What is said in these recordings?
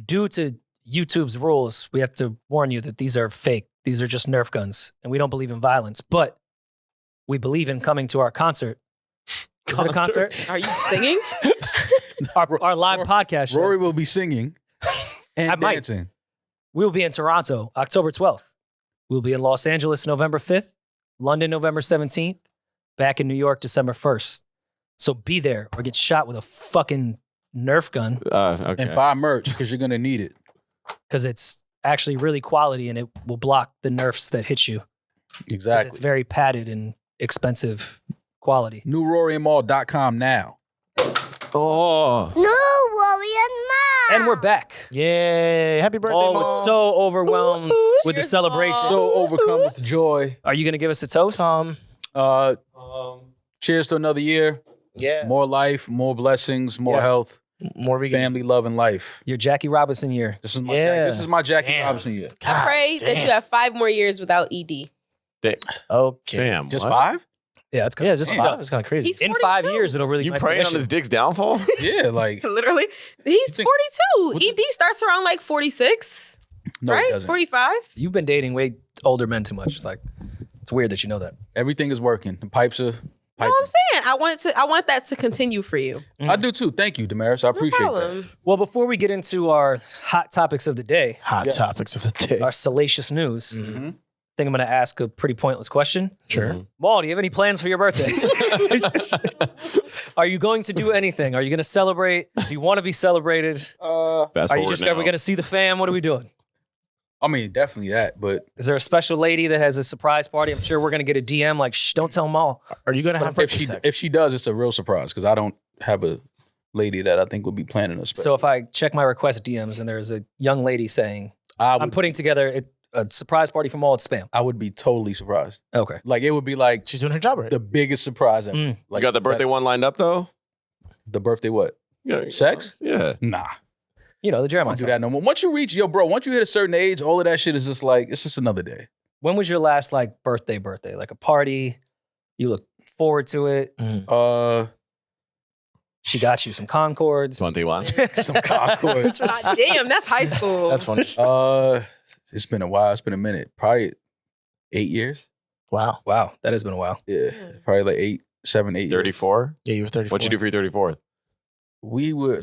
due to YouTube's rules, we have to warn you that these are fake. These are just Nerf guns, and we don't believe in violence. But we believe in coming to our concert. Is it a concert? Are you singing? Our live podcast show. Rory will be singing and I might. dancing. We will be in Toronto, October 12th. We'll be in Los Angeles, November 5th. London, November 17th. Back in New York, December 1st. So be there or get shot with a fucking Nerf gun. Okay. And buy merch because you're going to need it. Because it's actually really quality and it will block the Nerfs that hit you. 'Cause Exactly. it's very padded and expensive quality. NewRoryNMal.com now. Oh. NewRoryNMal. And we're back. Yay. Happy birthday, All Mom. was so overwhelmed with the Cheers, celebration. Mom. So overcome with joy. Are you going to give us a toast? Cheers to another year. Yeah. More life, more blessings, more Yes. health, More vegan. family, love, and life. Your Jackie Robinson year. This is my Yeah. this is my Jackie Damn. Robinson year. I pray that you have 5 more years without ED. Okay. Damn. Just what? 5? Yeah, it's Yeah, just Damn. 5. It's kind of crazy. He's in 42. 5 years, it'll really You make praying an on this issue. dick's downfall? Yeah, like Literally. He's think- 42. What's ED starts around like 46, no, it right? doesn't. 45. You've been dating way older men too much. Like, it's weird that you know that. Everything is working. The pipes are No, piping. I'm saying I want that to continue for you. I do too. Thank you, Demaris. I appreciate no that. problem. Well, before we get into our hot topics of the day, Hot topics of the day. our salacious news, Mhm. I think I'm going to ask a pretty pointless question. Sure. Mhm. Maul, do you have any plans for your birthday? Are you going to do anything? Are you going to celebrate? Do you want to be celebrated? Fast Are you forward just now. are we going to see the fam? What are we doing? I mean, definitely that, but Is there a special lady that has a surprise party? I'm sure we're going to get a DM like, shh, don't tell Maul. Are you going to have if birthday she sex? if she does, it's a real surprise because I don't have a lady that I think would be planning a special. So if I check my request DMs and there's a young lady saying, I I'm would, putting together a surprise party for Maul, it's spam. I would be totally surprised. Okay. Like it would be like She's doing her job right. the biggest surprise ever. Mm. Like You got the birthday that's- one lined up though? The birthday what? Yeah. Sex? Yeah. Nah. You know, the I Jeremiah don't do song. that no more. Once you reach, once you hit a certain age, all of that shit is just like, it's just another day. When was your last like birthday? Like a party? You look forward to it. She got you some Concords. 21. Some Concord. God damn, that's high school. That's funny. It's been a while. It's been a minute. Probably 8 years. Wow. Wow, that has been a while. Yeah. Probably like 7, 8 years. 34? Yeah, you were 34. What'd you do for your 34th?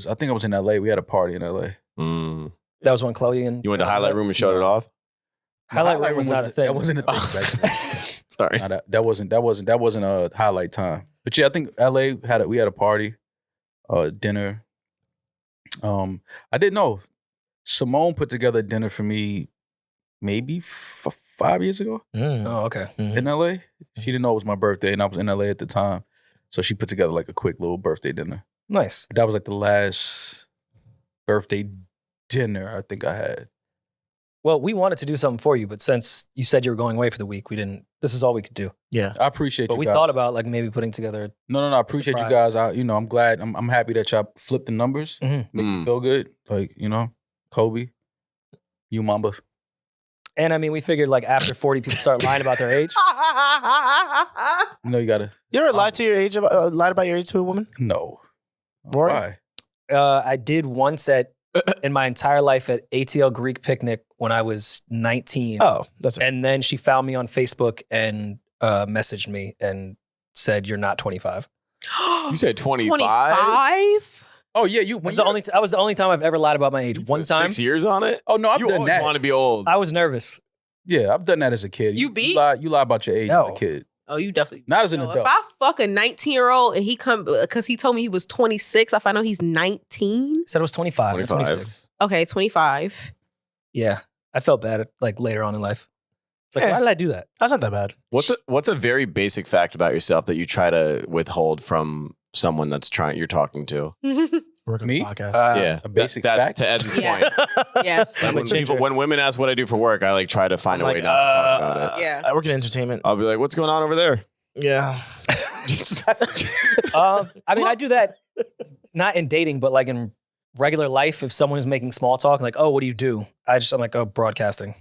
I think I was in LA. We had a party in LA. Mm. That was when Chloe and You went to highlight room and showed it off? Highlight room was not a thing. That wasn't a thing back then. Sorry. Nah, that wasn't a highlight time. But yeah, I think LA we had a party, dinner. I didn't know. Simone put together a dinner for me maybe 5 years ago Mm. Oh, okay. Mhm. in LA. She didn't know it was my birthday and I was in LA at the time. So she put together like a quick little birthday dinner. Nice. That was like the last birthday dinner I think I had. Well, we wanted to do something for you, but since you said you were going away for the week, we didn't. This is all we could do. Yeah. I appreciate But you we guys. thought about like maybe putting together. No, I appreciate you surprise. guys. I'm glad. I'm happy that y'all flipped the numbers. Mhm. Make Mm. me feel good. Like, Kobe, you mamba. And I mean, we figured like after 40 people start lying about their age. You gotta You ever lied to your age? Lied about your age to a woman? no. Rory? Why? I did once in my entire life at ATL Greek Picnic when I was 19. Oh, that's it. And then she found me on Facebook and messaged me and said, "You're not 25." You said 25? 25? Oh yeah, you. That was the only time I've ever lied about my age. One time, 6 years on it? Oh no, I've You done always that. want to be old. I was nervous. Yeah, I've done that as a kid. You beat? You lie about your age No. as a kid. Oh, you definitely. Not as an No, adult. if I fuck a 19-year-old and he come because he told me he was 26, I find out he's 19. Said it was 25. 25. 26. Okay, 25. Yeah, I felt bad like later on in life. It's like, Yeah. why did I do that? That's not that bad. What's a very basic fact about yourself that you try to withhold from someone you're talking to? Work on Me? the podcast. Yeah. a basic That's fact? to Eddin's Yeah. point. Yes. I'm a ginger. When women ask what I do for work, I like try to find I'm a way not to talk about it. Yeah. I work in entertainment. I'll be like, what's going on over there? Yeah. I mean, I do that not in dating, but like in regular life. If someone is making small talk, like, "Oh, what do you do?" I'm like, "Oh, broadcasting."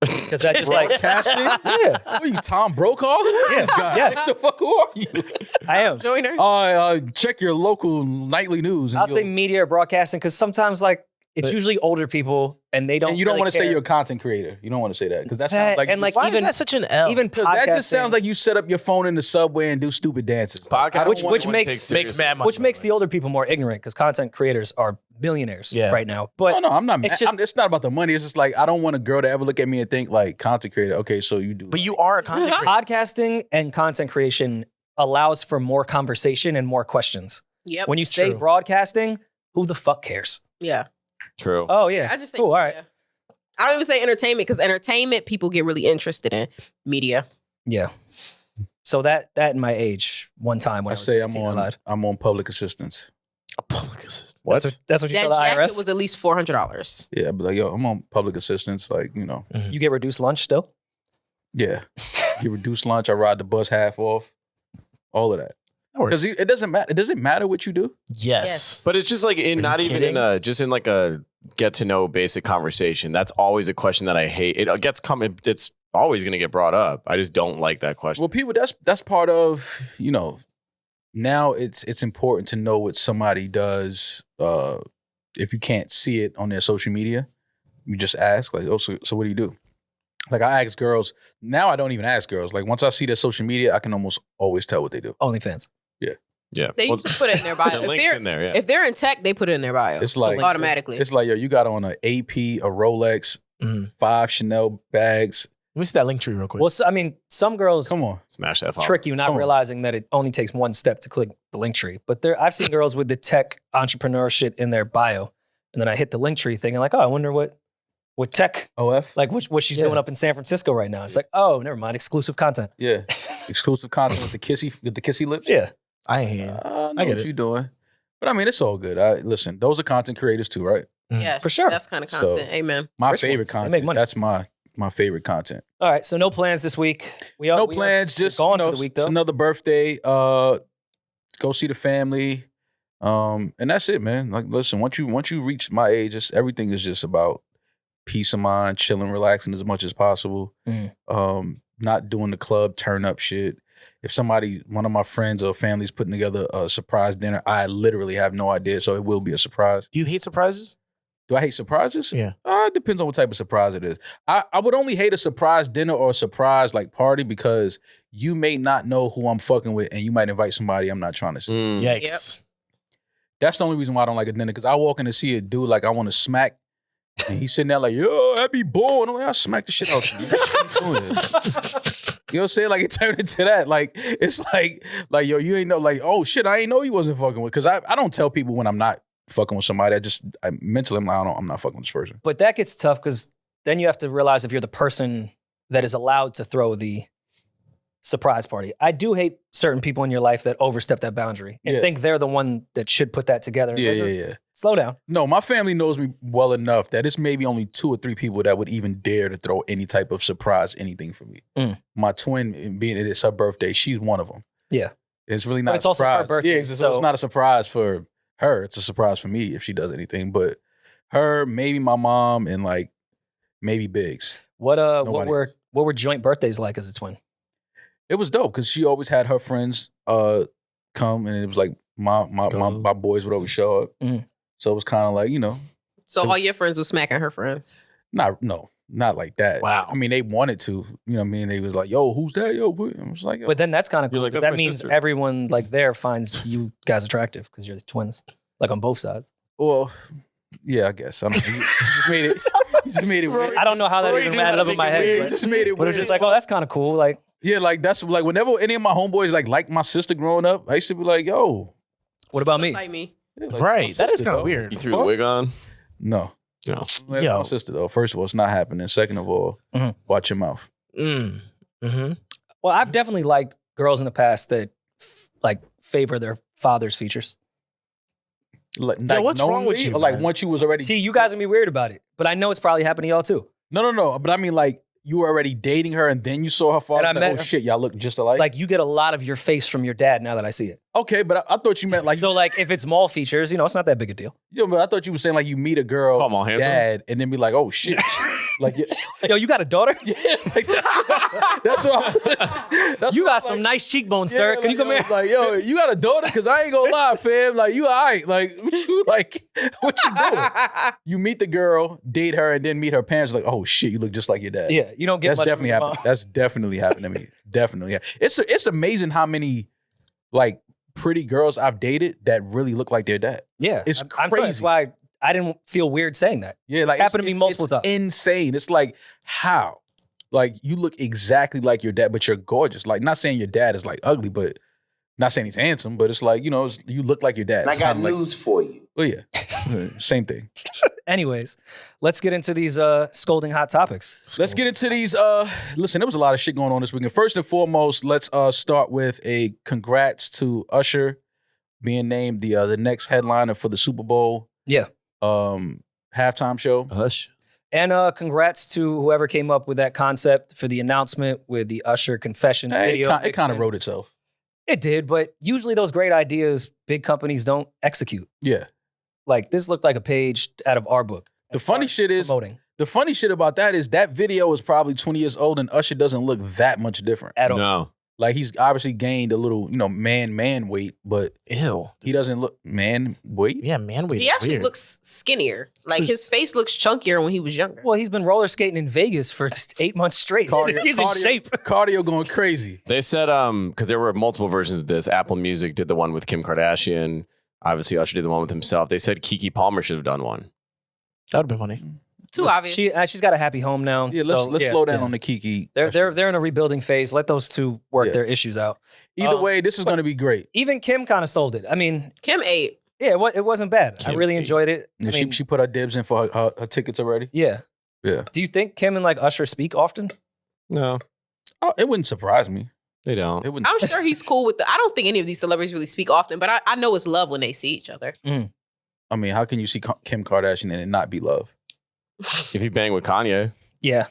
Because I just like, Casting? yeah, What are you, Tom Brokaw? Who are Yeah. this guy? Yes. What the fuck? Who are you? I am. Joiner. Check your local nightly news. And I'll say you'll- media or broadcasting because sometimes like it's usually older people, and they don't. And you don't really want to say care. you're a content creator. You don't want to say that because that That- sounds like and like Why even is that such an L? even that just sounds podcasting- like you set up your phone in the subway and do stupid dances. Like, I don't Which- want- which anyone makes- take makes seriously. mad money. which makes the older people more ignorant because content creators are millionaires Yeah. right now. But no, I'm not. it's It's, just- it's not about the money. It's just like I don't want a girl to ever look at me and think like content creator. Okay, so you do. But you are a content creator. podcasting and content creation allows for more conversation and more questions. Yep. When you say True. broadcasting, who the fuck cares? Yeah. True. Oh yeah, I just say cool. All right. media. I don't even say entertainment because entertainment people get really interested in media. Yeah. So that in my age, one time when I, I was say 18, I lied. I'm on public assistance. A public assistant. That's what you That tell the jacket IRS. was at least $400. Yeah, but like yo, I'm on public assistance. Like You get reduced lunch still. yeah, you reduce lunch. I ride the bus half off. All of that. That works. Because it doesn't matter. Does it matter what you do? Yes. But it's just like in Are not you even kidding? in a just in like a get to know basic conversation. That's always a question that I hate. It gets coming. It's always going to get brought up. I just don't like that question. Well, people, that's part of Now it's important to know what somebody does. If you can't see it on their social media, you just ask like, oh, so what do you do? Like I ask girls now. I don't even ask girls. Like once I see their social media, I can almost always tell what they do. OnlyFans. Yeah, They Well, just put it in their bio. the links in there. Yeah, If they're in tech, they put it in their bio. It's like automatically. It's like yo, you got on a AP, a Rolex, Mhm. 5 Chanel bags. Let me see that link tree real quick. Well, so, I mean, some girls Come on, smash that. Follow. trick you not Come on. realizing that it only takes one step to click the link tree. But I've seen girls with the tech entrepreneur shit in their bio, and then I hit the link tree thing and like, oh, I wonder what tech, OF. like what she's Yeah. doing up in San Francisco right now. It's like, oh, never mind, exclusive content. Yeah, exclusive content with the kissy lips. Yeah, I ain't here. I know I get what it. you're doing, but I mean, it's all good. Listen, those are content creators too, right? yes, for sure. That's kind of So- content. Amen. My Rich favorite ones, they make content. money. That's my favorite content. All right, so no plans this week. No plans. Just gone you know, for the week it's though. another birthday. Go see the family. And that's it, man. Like, listen, once you reach my age, everything is just about peace of mind, chilling, relaxing as much as possible. Not doing the club turn up shit. If one of my friends or family's putting together a surprise dinner, I literally have no idea. So it will be a surprise. Do you hate surprises? Do I hate surprises? Yeah. It depends on what type of surprise it is. I would only hate a surprise dinner or a surprise like party because you may not know who I'm fucking with and you might invite somebody I'm not trying to see. Mm. Yikes. That's the only reason why I don't like a dinner because I walk in to see a dude like I want to smack and he's sitting there like, yo, happy born. I'm like, I'll smack the shit out of you. What you doing? You know what I'm saying? Like it turned into that. Like it's like yo, you ain't know like, oh shit, I ain't know you wasn't fucking with. Because I don't tell people when I'm not fucking with somebody. I mentally I'm like, I'm not fucking with this person. But that gets tough because then you have to realize if you're the person that is allowed to throw the surprise party. I do hate certain people in your life that overstep that boundary and Yeah. think they're the one that should put that together. Yeah. Slow down. No, my family knows me well enough that it's maybe only 2 or 3 people that would even dare to throw any type of surprise anything for me. Mm. My twin, being it's her birthday, she's one of them. Yeah. It's really not. But it's a also her surprise. birthday, Yeah, so so- it's not a surprise for her. It's a surprise for me if she does anything. But her, maybe my mom, and like maybe Biggs. What Nobody. were joint birthdays like as a twin? It was dope because she always had her friends come, and it was like my boys would always show up. Mhm. So it was kind of like So all your friends were smacking her friends. not like that. Wow. I mean, they wanted to. You know what I mean? They was like, yo, who's that? Yo, I was like, yo. But then that's kind of You're cool like, 'cause "That's that my means sister." everyone like there finds you guys attractive because you're the twins, like on both sides. Well, yeah, I guess. I don't know. You just made it. You just made it weird. I don't know how that even added up in my You head, just made it but weird. it's just like, oh, that's kind of cool. Like, Yeah, like that's like whenever any of my homeboys like my sister growing up, I used to be like, yo. what about me? Like me. yeah, like, Right. my That is sister, kind of though. weird. You threw the wig on. No. No. That's Yo. my sister though. First of all, it's not happening. Second of all, Mhm. watch your mouth. Mm-hmm. Well, I've definitely liked girls in the past that like favor their father's features. Like, what's wrong with knowingly, you, or like man? once you was already See, you guys are gonna be weird about it, but I know it's probably happened to y'all too. No. But I mean, like you were already dating her, and then you saw her father. And I Like, met oh her. shit, y'all look just alike. Like you get a lot of your face from your dad now that I see it. Okay, but I thought you meant like So like if it's mall features, it's not that big a deal. but I thought you were saying like you meet a girl, Come on, handsome. dad, and then be like, oh shit. Like, Yo, you got a daughter? yeah, like that's what I'm, You got some nice cheekbones, sir. Can you come here? Like, yo, you got a daughter? Because I ain't gonna lie, fam. Like, you all right. Like, what you doing? You meet the girl, date her, and then meet her parents. Like, oh shit, you look just like your dad. Yeah, you don't get That's much definitely from your happened. mom. That's definitely happened to me. Definitely. Yeah. It's amazing how many like pretty girls I've dated that really look like their dad. Yeah, It's I'm telling you, that's crazy. why I didn't feel weird saying that. Yeah, like It's happened to me multiple it's times. insane. It's like how? Like you look exactly like your dad, but you're gorgeous. Like not saying your dad is like ugly, but not saying he's handsome, but it's like, you know, you look like your dad. And I It's got kinda like, news for you. oh yeah. Same thing. Anyways, let's get into these scolding hot topics. Let's get into these. Listen, there was a lot of shit going on this weekend. First and foremost, let's start with a congrats to Usher being named the next headliner for the Super Bowl Yeah. halftime show. Hush. And congrats to whoever came up with that concept for the announcement with the Usher confession video. It kind of wrote itself. It did, but usually those great ideas, big companies don't execute. Yeah. Like this looked like a page out of our book. The funny shit is, promoting the funny shit about that is that video is probably 20 years old and Usher doesn't look that much different. at all. No. Like he's obviously gained a little, you know, man weight, but Ew. he doesn't look man weight. Yeah, man. Wait. He actually weird. looks skinnier. Like his face looks chunkier when he was younger. Well, he's been roller skating in Vegas for just 8 months straight. He's in shape. Cardio going crazy. They said, because there were multiple versions of this. Apple Music did the one with Kim Kardashian. Obviously, Usher did the one with himself. They said Keke Palmer should have done one. That would have been funny. Too obvious. She's got a happy home now. Yeah, so, let's slow down on the Keke. They're in a rebuilding phase. Let those two work Yeah. their issues out. Either way, this is going to be great. Even Kim kind of sold it. I mean, Kim ate. yeah, it wasn't bad. I Kim really ate. enjoyed it. Yeah, I mean, she put her dibs in for her tickets already. yeah. Yeah. Do you think Kim and like Usher speak often? No, Oh, it wouldn't surprise me. they don't. It wouldn't. I'm sure he's cool with I don't think any of these celebrities really speak often, but I know it's love when they see each other. I mean, how can you see Kim Kardashian and it not be love? If you bang with Kanye, Yeah.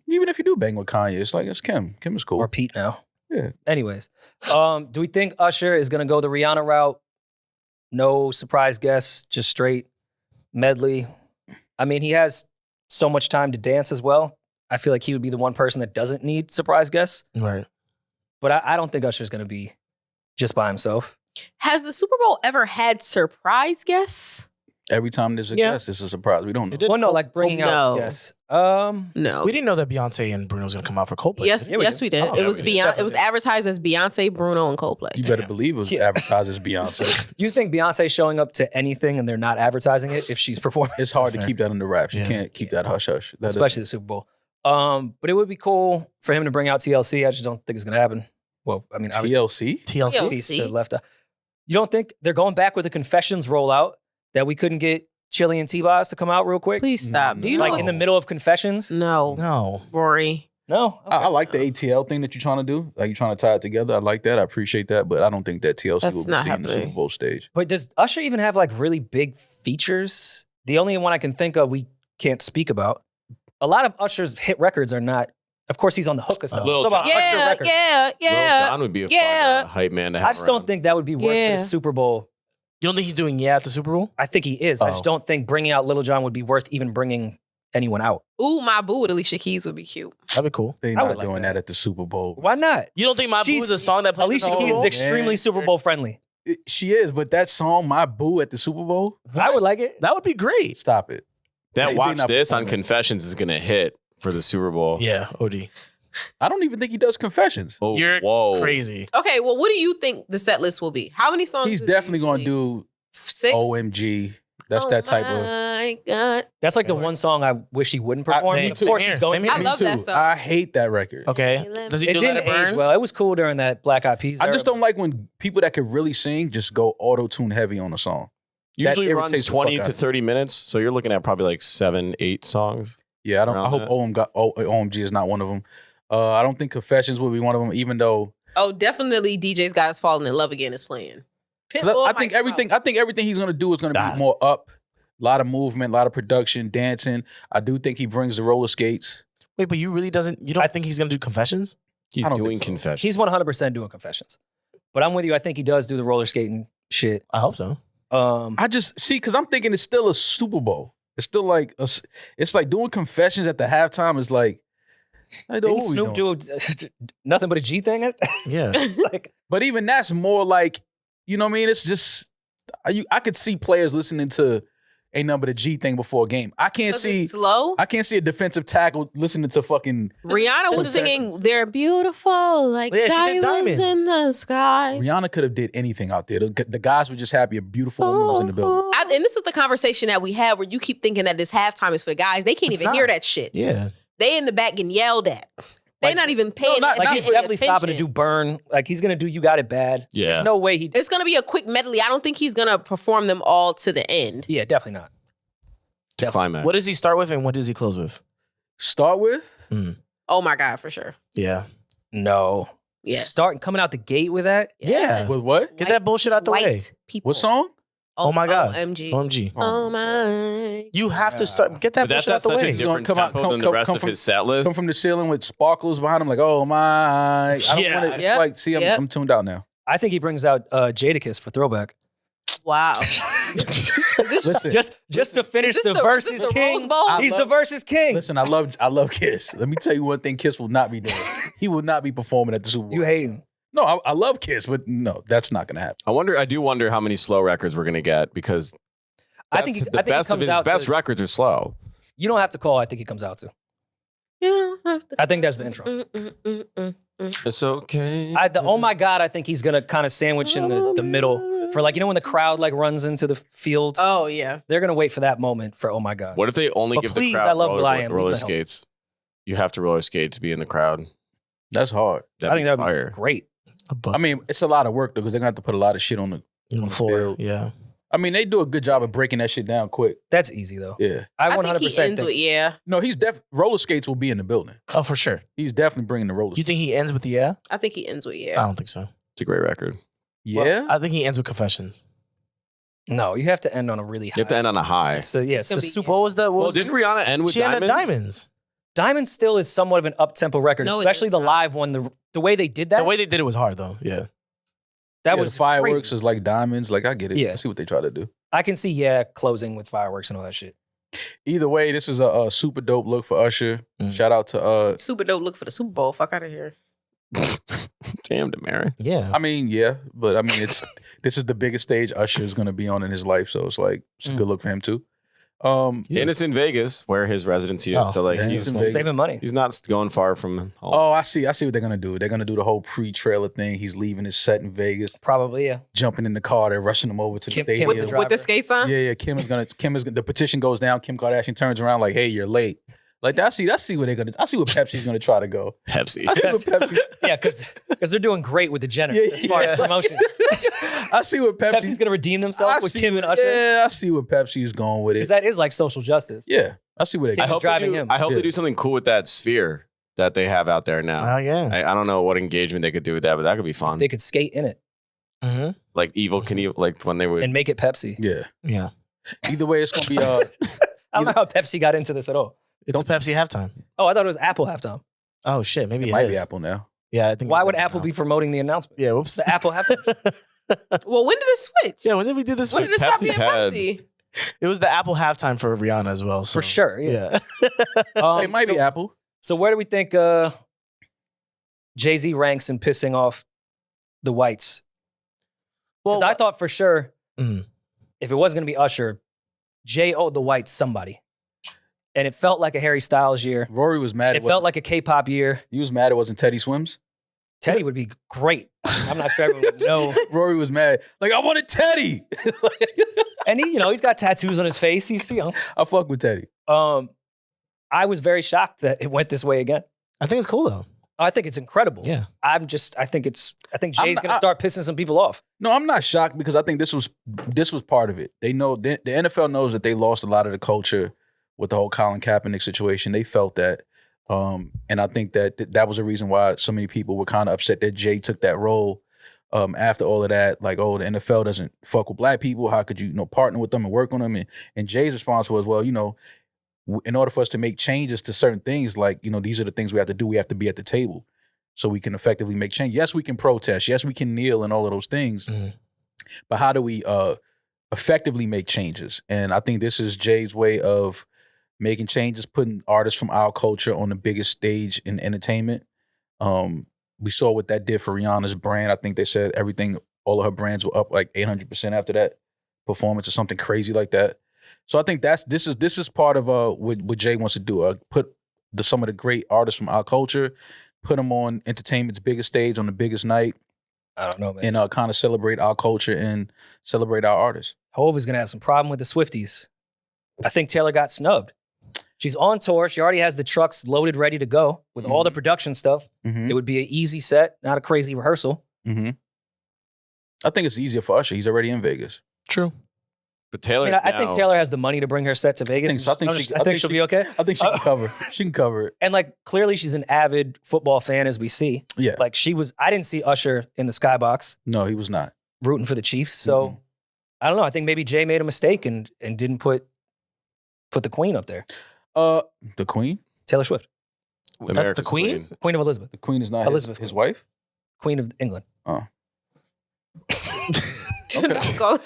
Even if you do bang with Kanye, it's like it's Kim. Kim is cool. Or Pete now. Yeah. Anyways, do we think Usher is going to go the Rihanna route? No surprise guests, just straight medley. I mean, he has so much time to dance as well. I feel like he would be the one person that doesn't need surprise guests. Right. But I don't think Usher's going to be just by himself. Has the Super Bowl ever had surprise guests? Every time there's a Yeah. guest, it's a surprise. We don't know. It did. Well, no, like bringing out no. guests. No. We didn't know that Beyonce and Bruno was going to come out for Coldplay. Yes, Yeah, we yes, did. we did. Oh, it yeah, was we did. Beyonce. It was Definitely. advertised as Beyonce, Bruno, and Coldplay. You better Damn. believe it was Yeah. advertised as Beyonce. You think Beyonce showing up to anything and they're not advertising it if she's performing, It's hard to Fair. keep that under wraps. You Yeah. can't keep that hush hush. That is- especially the Super Bowl. But it would be cool for him to bring out TLC. I just don't think it's going to happen. Well, I mean, obviously, TLC. TLC. TLC. piece to left out. You don't think they're going back with the Confessions rollout that we couldn't get Chili and T-Boz to come out real quick? Please stop. Do you know Like what's- in the middle of Confessions? No, No. Rory. No? I like the ATL thing that you're trying to do. Like you're trying to tie it together. I like that. I appreciate that. But I don't think that TLC That's will be not seen in the Super happening. Bowl stage. But does Usher even have like really big features? The only one I can think of we can't speak about. A lot of Usher's hit records are not, of course, he's on the hook of stuff. Lil It's about Usher Yeah, records. yeah, Lil yeah. Jon would be a Yeah. fun hype man to have I just don't around. think that would be worth Yeah. the Super Bowl. You don't think he's doing at the Super Bowl? I think he is. I Oh. just don't think bringing out Lil Jon would be worth even bringing anyone out. Ooh, my boo with Alicia Keys would be cute. That'd be cool. They're I would not like doing that. that at the Super Bowl. Why not? You don't think My Boo She's- is a song that plays Alicia at the Keys Super is Bowl? extremely Super Bowl friendly. She is, but that song, My Boo at the Super Bowl, I would like it. That would be great. stop it. That They Watch not This on performing. Confessions is going to hit for the Super Bowl. Yeah, OD. I don't even think he does confessions. Oh, You're whoa. crazy. Okay, well, what do you think the set list will be? How many songs? He's is it definitely going to usually? do 6. OMG. That's Oh that type of. my God. That's like the one song I wish he wouldn't perform. same- Of course, same he's here, going. same I here. love Me that too. song. I hate that record. Okay. Does he It do Let didn't It Burn? age well. It was cool during that Black Eyed Peas. I era, just don't like when people that could really sing just go auto tune heavy on a song. That Usually irritates runs the 20 fuck out to of me. 30 minutes. So you're looking at probably like 7, 8 songs. Yeah, I don't. I Around hope that. OMG is not one of them. I don't think Confessions will be one of them, even though Oh, definitely DJ's Got Us Falling in Love Again is playing. 'cause Pitbull I might think come everything. out. I think everything he's gonna do is gonna Got be it. more up. A lot of movement, a lot of production, dancing. I do think he brings the roller skates. Wait, but you really doesn't, you don't think he's going to do Confessions? He's I don't doing think so. Confessions. He's 100% doing Confessions. But I'm with you. I think he does do the roller skating shit. I hope so. I just see because I'm thinking it's still a Super Bowl. It's still like it's like doing confessions at the halftime is like. Didn't Snoop do nothing but a G thing? Yeah. Like, but even that's more like, you know what I mean? It's just I could see players listening to Ain't Nothing But a G thing before a game. I can't see slow. I can't see a defensive tackle listening to fucking Rihanna was singing "They're beautiful like Yeah, she did diamonds Diamond. in the sky." Rihanna could have did anything out there. The guys were just happy a beautiful woman was in the building. And this is the conversation that we have where you keep thinking that this halftime is for the guys. They can't It's even not. hear that shit. Yeah. They in the back getting yelled at. They Like- not even paying. not- like not he's any definitely stopping to attention. do Burn. Like he's gonna do You Got It Bad. Yeah. There's no way he. It's gonna be a quick medley. I don't think he's gonna perform them all to the end. Yeah, definitely not. To climax. What does he start with and what does he close with? Start with? Oh my god, for sure. Yeah. No. Yeah. Starting coming out the gate with that. Yeah. With what? Get that bullshit out the way. White people. What song? Oh my God. OMG. OMG. Oh my. You have to start. Get that But that's bullshit out at the such a way. different Come out- tempo come- than the come- rest come of from- his set list. Come from the ceiling with sparklers behind him, like, oh my. I don't Yeah. want to. Yep. Like, see, Yep. I'm tuned out now. I think he brings out Jadakiss for throwback. Wow. Listen, Just to finish Is the this versus is this a king. Rose Bowl? I He's love- the versus king. listen. I love Kiss. Let me tell you one thing. Kiss will not be doing. He will not be performing at the Super Bowl. You hating? No, I love Kiss, but no, that's not gonna happen. I do wonder how many slow records we're gonna get because I think the best of his best records are slow. You don't have to call. I think he comes out to. You don't have to. I think that's the intro. It's okay. The oh my God, I think he's gonna kind of sandwich in the middle for like, you know, when the crowd like runs into the field. Oh yeah. They're gonna wait for that moment for oh my God. What if they only But give please, the crowd I love Will.i.am. roller What the hell? skates? You have to roller skate to be in the crowd. That's hard. That'd I think be that'd be fire. great. I mean, it's a lot of work though, because they're gonna have to put a lot of shit on the on the floor. field. Yeah. I mean, they do a good job of breaking that shit down quick. That's easy though. Yeah. I I think 100% he ends think. with yeah. No, he's roller skates will be in the building. Oh, for sure. He's definitely bringing the roller You skates. think he ends with the yeah? I think he ends with I yeah. don't think so. It's a great record. Yeah. I think he ends with confessions. No, you have to end on a really high. You have to end on a high. It's the, yeah, it's It's gonna the be- Super. What was the? What Well, was didn't Rihanna end with she ended diamonds? diamonds. Diamond still is somewhat of an up tempo record, No, it especially is the not. live one. The way they did that, The way they did it was hard though. Yeah. that Yeah, was the fireworks crazy. is like diamonds. Like I get it. Yeah. I see what they try to do. I can see closing with fireworks and all that shit. Either way, this is a super dope look for Usher. Mm. Shout out to Super dope look for the Super Bowl. Fuck out of here. Damn, Demaris. Yeah. I mean, yeah, but I mean, this is the biggest stage Usher is going to be on in his life, so it's like it's a good look for him too. And it's in Vegas where his residency is. Oh, So like yeah, he's it's in Vegas. Saving money. he's not going far from home. Oh, I see what they're gonna do. They're gonna do the whole pre-trailer thing. He's leaving his set in Vegas, Probably, yeah. jumping in the car, they're rushing him over to the Kim stadium. is the driver. With the skates on? Yeah, Kim is gonna. The petition goes down. Kim Kardashian turns around like, "Hey, you're late." Like I see what they're gonna. I see what Pepsi's gonna try to go. Pepsi. I see what Pepsi. Yeah, because they're doing great with the Jenner Yeah, as far as yeah. promotion. I see what Pepsi's going to redeem themselves with Kim and Usher. Yeah, I see what Pepsi is going with Because it. that is like social justice. Yeah, I see what they. Kim I is hope driving they do, him. I hope Yeah. they do something cool with that sphere that they have out there now. Oh yeah. I don't know what engagement they could do with that, but that could be fun. They could skate in it Mm-hmm. Like Evil Knievel, like when they were. and make it Pepsi. Yeah. Yeah. Either way, it's gonna be. I don't know how Pepsi got into this at all. It's a Pepsi halftime. Oh, I thought it was Apple halftime. Oh shit. Maybe It it might is. be Apple now. Yeah. I think. Why it's would Apple be promoting the announcement? Yeah. Whoops. The Apple halftime. Well, when did it switch? Yeah. When did we do this? When did it stop Pepsi's being had- Pepsi? It was the Apple halftime for Rihanna as well. So. For sure. Yeah. Yeah. It might so, be Apple. So where do we think Jay-Z ranks in pissing off the whites? Because I thought for sure Mhm. if it wasn't going to be Usher, Jay owed the whites somebody. And it felt like a Harry Styles year. Rory was mad. It felt like a K-pop year. he was mad. It wasn't Teddy Swims. Teddy would be great. I'm not sure everyone would know. Rory was mad. Like I wanted Teddy. And he's got tattoos on his face. He's young. I fuck with Teddy. I was very shocked that it went this way again. I think it's cool though. I think it's incredible. Yeah. I think Jay's I'm going not- to start pissing some people off. No, I'm not shocked because I think this was part of it. They know the NFL knows that they lost a lot of the culture with the whole Colin Kaepernick situation. They felt that, and I think that was a reason why so many people were kind of upset that Jay took that role after all of that. Like, oh, the NFL doesn't fuck with black people. How could you partner with them and work on them? And Jay's response was, well, in order for us to make changes to certain things, like, these are the things we have to do. We have to be at the table so we can effectively make change. Yes, we can protest. Yes, we can kneel and all of those things. Mhm. But how do we effectively make changes. And I think this is Jay's way of making changes, putting artists from our culture on the biggest stage in entertainment. We saw what that did for Rihanna's brand. I think they said all of her brands were up like 800% after that performance or something crazy like that. So I think this is part of what Jay wants to do. Put some of the great artists from our culture, put them on entertainment's biggest stage on the biggest night. I don't know, man. And kind of celebrate our culture and celebrate our artists. Hov is going to have some problem with the Swifties. I think Taylor got snubbed. She's on tour. She already has the trucks loaded, ready to go with all the production stuff. It would be an easy set, not a crazy rehearsal. I think it's easier for Usher. He's already in Vegas. True. But Taylor, I think Taylor has the money to bring her set to Vegas. I think she'll be okay. I think she can cover. She can cover it. And like clearly she's an avid football fan, as we see. Yeah. Like I didn't see Usher in the skybox No, he was not. rooting for the Chiefs. So I don't know. I think maybe Jay made a mistake and didn't put the Queen up there. The Queen? Taylor Swift, That's the Queen? Queen of Elizabeth, The Queen is not Elizabeth. his wife? Queen of England. Oh. Go.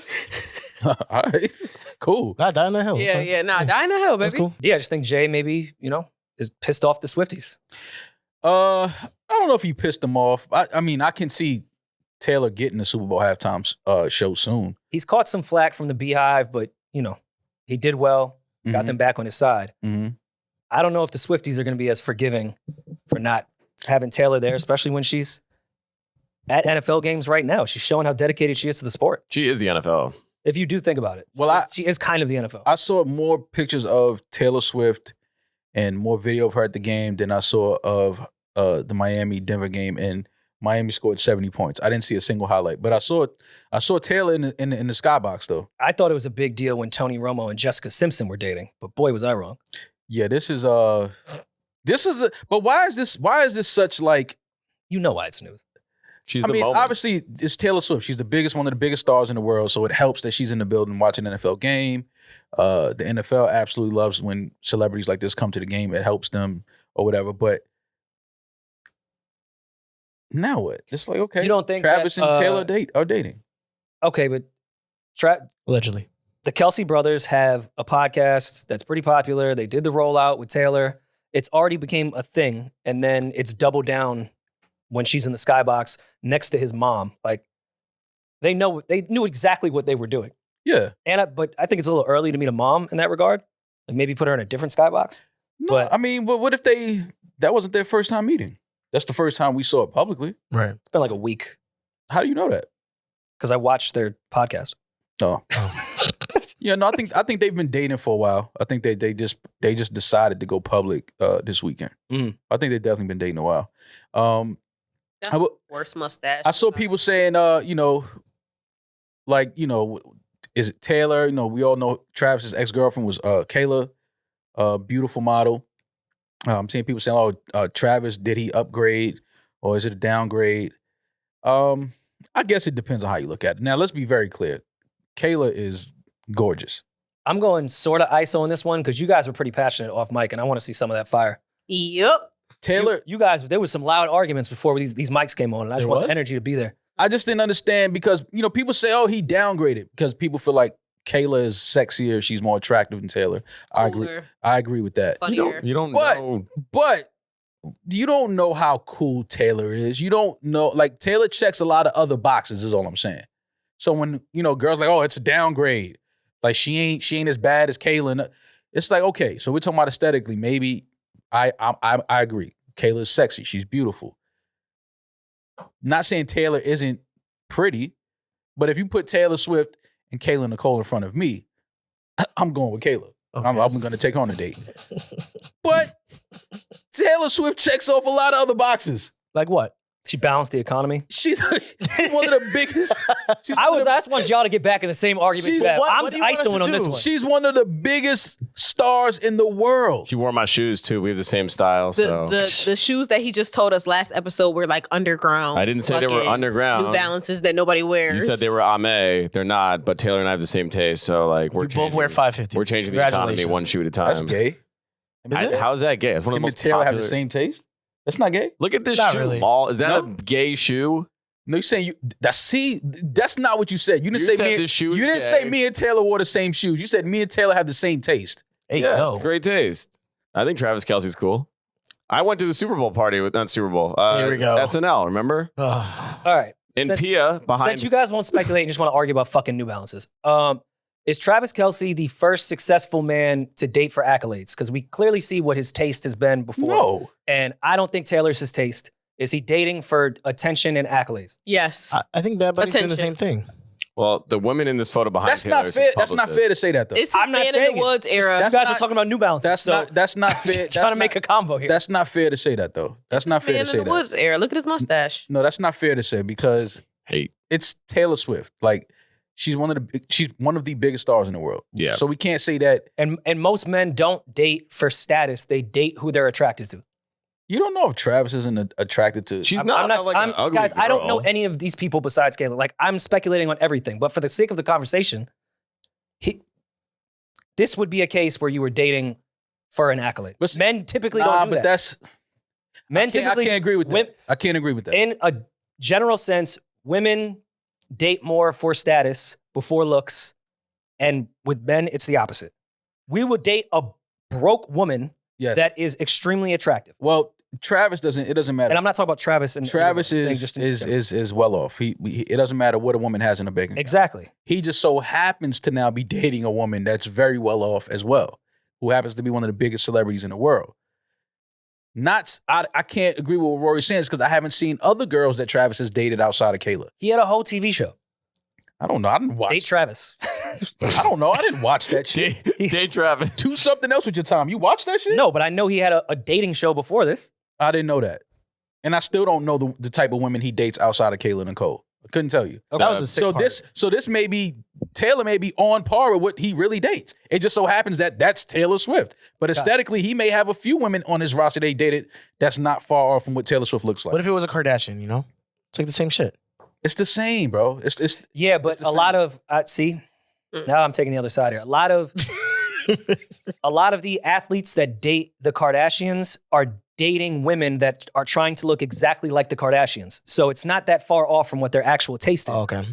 All right. Cool. Not dying in the hill. Yeah, yeah. Nah, die in the hill, baby. That's cool. Yeah, I just think Jay maybe, is pissed off the Swifties. I don't know if he pissed them off. I mean, I can see Taylor getting the Super Bowl halftime show soon. He's caught some flack from the Beehive, but, he did well, got them back on his side. I don't know if the Swifties are going to be as forgiving for not having Taylor there, especially when she's at NFL games right now. She's showing how dedicated she is to the sport. she is the NFL. If you do think about it. Well, she is kind of the NFL. I saw more pictures of Taylor Swift and more video of her at the game than I saw of the Miami-Denver game, and Miami scored 70 points. I didn't see a single highlight, but I saw Taylor in the skybox though. I thought it was a big deal when Tony Romo and Jessica Simpson were dating, but boy, was I wrong. Yeah, but why is this such like, You know why it's news. She's I the mean, moment. obviously it's Taylor Swift. She's one of the biggest stars in the world, so it helps that she's in the building watching an NFL game. The NFL absolutely loves when celebrities like this come to the game. It helps them or whatever, but now what? It's like, okay, You don't think Travis that, and Taylor are dating. Okay, but Allegedly. the Kelce brothers have a podcast that's pretty popular. They did the rollout with Taylor. It's already became a thing, and then it's doubled down when she's in the skybox next to his mom. Like they knew exactly what they were doing. Yeah. But I think it's a little early to meet a mom in that regard. Like maybe put her in a different skybox. No, But- I mean, but what if that wasn't their first time meeting? That's the first time we saw it publicly. Right. It's been like a week How do you know that? because I watched their podcast. Oh. Yeah, no, I think they've been dating for a while. I think they just decided to go public this weekend. Mm. I think they've definitely been dating a while. Worst mustache. I saw people saying, is it Taylor? We all know Travis's ex-girlfriend was Kayla, beautiful model. I'm seeing people saying, Travis, did he upgrade or is it a downgrade? I guess it depends on how you look at it. Now, let's be very clear. Kayla is gorgeous. I'm going sort of ISO on this one because you guys were pretty passionate off mic, and I want to see some of that fire. Yep. Taylor, You guys, there was some loud arguments before these mics came on, and I just There want was? the energy to be there. I just didn't understand because, people say, he downgraded because people feel like Kayla is sexier. She's more attractive than Taylor. I agree. Cooler, I agree with that. funnier. You don't But- know. But you don't know how cool Taylor is. You don't know, like Taylor checks a lot of other boxes is all I'm saying. So when, girls like, it's a downgrade. Like she ain't as bad as Kayla. It's like, okay, so we're talking about aesthetically. Maybe I agree. Kayla's sexy. She's beautiful. Not saying Taylor isn't pretty, but if you put Taylor Swift and Kayla Nicole in front of me, I'm going with Kayla. Okay. I'm going to take her on a date. But Taylor Swift checks off a lot of other boxes. Like what? She balanced the economy. She's one of the biggest. I just want y'all to get back in the same argument you have. I'm what do you want us ISOing to on this do? one. She's one of the biggest stars in the world. She wore my shoes too. We have the same style. So The shoes that he just told us last episode were like underground. I didn't say they were fucking underground. New Balances that nobody wears. You said they were Ame. They're not, but Taylor and I have the same taste. So like We both wear 550. We're changing the economy Congratulations. one shoe at a time. That's gay. How's that gay? It's one of the Him and most Taylor popular. have the same taste. That's not gay. Look at this Not shoe, really. Maul. Is that No. a gay shoe? No, you saying that's not what you said. You didn't say said me. the shoes You didn't gay. say me and Taylor wore the same shoes. You said me and Taylor have the same taste. Hey, Yeah, yo. it's great taste. I think Travis Kelce's cool. I went to the Super Bowl party with not Super Bowl. Here we go. SNL, remember? Ugh. All right. In Since- Pia behind. Since you guys won't speculate and just want to argue about fucking New Balances, is Travis Kelce the first successful man to date for accolades? Because we clearly see what his taste has been before. No. And I don't think Taylor's his taste. Is he dating for attention and accolades? Yes. I think Bad Bunny's doing the Attention. same thing. Well, the women in this photo behind That's Taylor not is fair. his That's not publicist. fair to say that though. It's his I'm not Man in saying the Woods era. You That's guys not- are talking about New Balances. That's so not fair. trying to make a convo here. That's not fair to say that though. That's not fair Man to in say the that. Woods era. Look at his mustache. No, that's not fair to say because Hate. it's Taylor Swift. Like she's one of the biggest stars in the world. Yeah. So we can't say that. And most men don't date for status. They date who they're attracted to. You don't know if Travis isn't attracted to. She's I'm not, not, like I'm- an ugly guys, I don't know girl. any of these people besides Kayla. Like, I'm speculating on everything. But for the sake of the conversation, this would be a case where you were dating for an accolade. But- Men typically Nah, don't do but that. that's. Men I typically can't agree with that. I can't agree with that. In a general sense, women date more for status before looks, and with men, it's the opposite. We would date a broke woman Yes. that is extremely attractive. Well, Travis doesn't. It doesn't matter. And I'm not talking about Travis. And Travis I'm saying is just in general. is well off. He it doesn't matter what a woman has in a bank account. Exactly. He just so happens to now be dating a woman that's very well off as well, who happens to be one of the biggest celebrities in the world. I can't agree with what Rory says because I haven't seen other girls that Travis has dated outside of Kayla. He had a whole TV show. I don't know. I didn't watch. Date Travis. I don't know. I didn't watch that shit. Date Travis. Do something else with your time. You watch that shit? No, but I know he had a dating show before this. I didn't know that. And I still don't know the type of women he dates outside of Kayla and Cole. I couldn't tell you. Okay. That was the sick part. So this may be Taylor may be on par with what he really dates. It just so happens that that's Taylor Swift. But aesthetically, he may have a few women on his roster they dated that's not far off from what Taylor Swift looks like. What if it was a Kardashian, you know? It's like the same shit. It's the same, bro. It's Yeah, but It's the a lot same. of see, now I'm taking the other side here. A lot of the athletes that date the Kardashians are dating women that are trying to look exactly like the Kardashians. So it's not that far off from what their actual taste is. Oh, okay.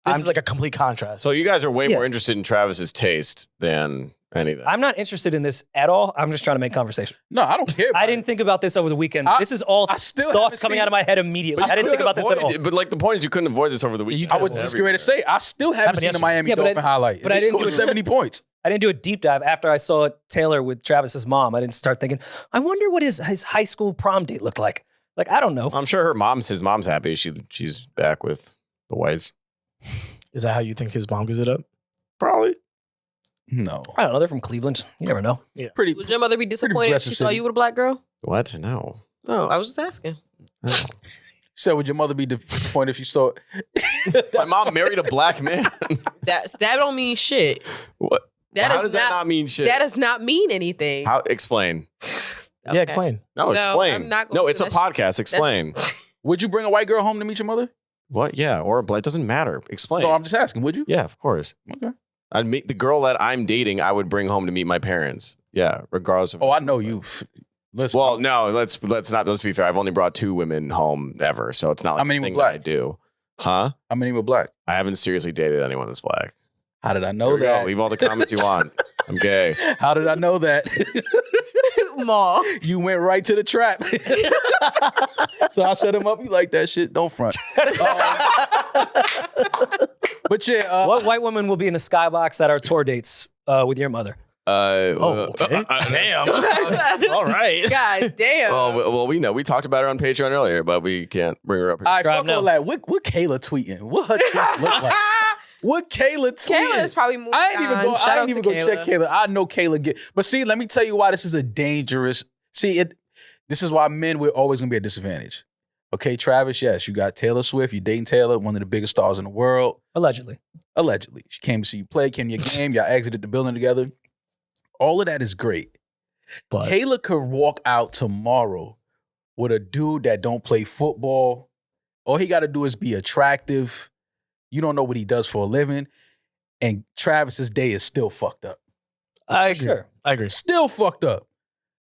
This is like a complete contrast. So you guys are way Yeah. more interested in Travis's taste than anything. I'm not interested in this at all. I'm just trying to make conversation. no, I don't care. I didn't think about this over the weekend. I- this is all I still haven't thoughts coming seen- out of my head immediately. I didn't think about this at all. But like the point is, you couldn't avoid this over the weekend. I was just going to say I still haven't Happened seen the yesterday. Miami Yeah, but Dolphin highlight. but I They didn't scored do it. 70 points. I didn't do a deep dive after I saw Taylor with Travis's mom. I didn't start thinking, I wonder what his high school prom date looked like. Like, I don't know. I'm sure his mom's happy. She's back with the Whites. Is that how you think his mom gives it up? Probably. No, I don't know. They're from Cleveland. You never know. pretty. Would your mother be disappointed if aggressive she saw city. you with a black girl? What? No. No, I was just asking. No. So would your mother be disappointed if you saw? My mom married a black man. That don't mean shit. What? That How is does that not mean shit? That does not mean anything. How? Explain. Yeah, Okay. explain. No, No, explain. I'm not going No, to. it's a That's- podcast. Explain. Would you bring a white girl home to meet your mother? What? Yeah, or a black. Doesn't matter. Explain. No, I'm just asking. Would you? Yeah, of course. Okay. I'd meet the girl that I'm dating. I would bring home to meet my parents. Yeah, regardless of. Oh, I know you. Listen. Well, no, let's be fair. I've only brought 2 women home ever, so it's not like How many a were thing black? that I do. Huh? How many were black? I haven't seriously dated anyone that's black. How did I Here know we go. that? Leave all the comments you want. I'm gay. How did I know that? Maul. You went right to the trap. So I set him up. You like that shit? Don't front. But yeah, What white woman will be in the skybox at our tour dates with your mother? Okay. Damn. All right. God damn. Well, we know. We talked about her on Patreon earlier, but we can't bring her up. I Subscribe fuck now. all that. What Kayla tweeting? What her tweets look like? What Kayla tweeting? Kayla is probably moving I ain't even on. go. Shout I out ain't even to go check Kayla. I know Kayla get. But see, let me tell you why this is a dangerous. See it. This is why men we're always gonna be at a disadvantage. Okay, Travis. Yes, you got Taylor Swift. You dating Taylor, one of the biggest stars in the world. Allegedly. Allegedly, she came to see you play. Came to your game. Y'all exited the building together. All of that is great. But Kayla could walk out tomorrow with a dude that don't play football. All he got to do is be attractive. You don't know what he does for a living. And Travis's day is still fucked up. I agree. Sure. I agree. Still fucked up.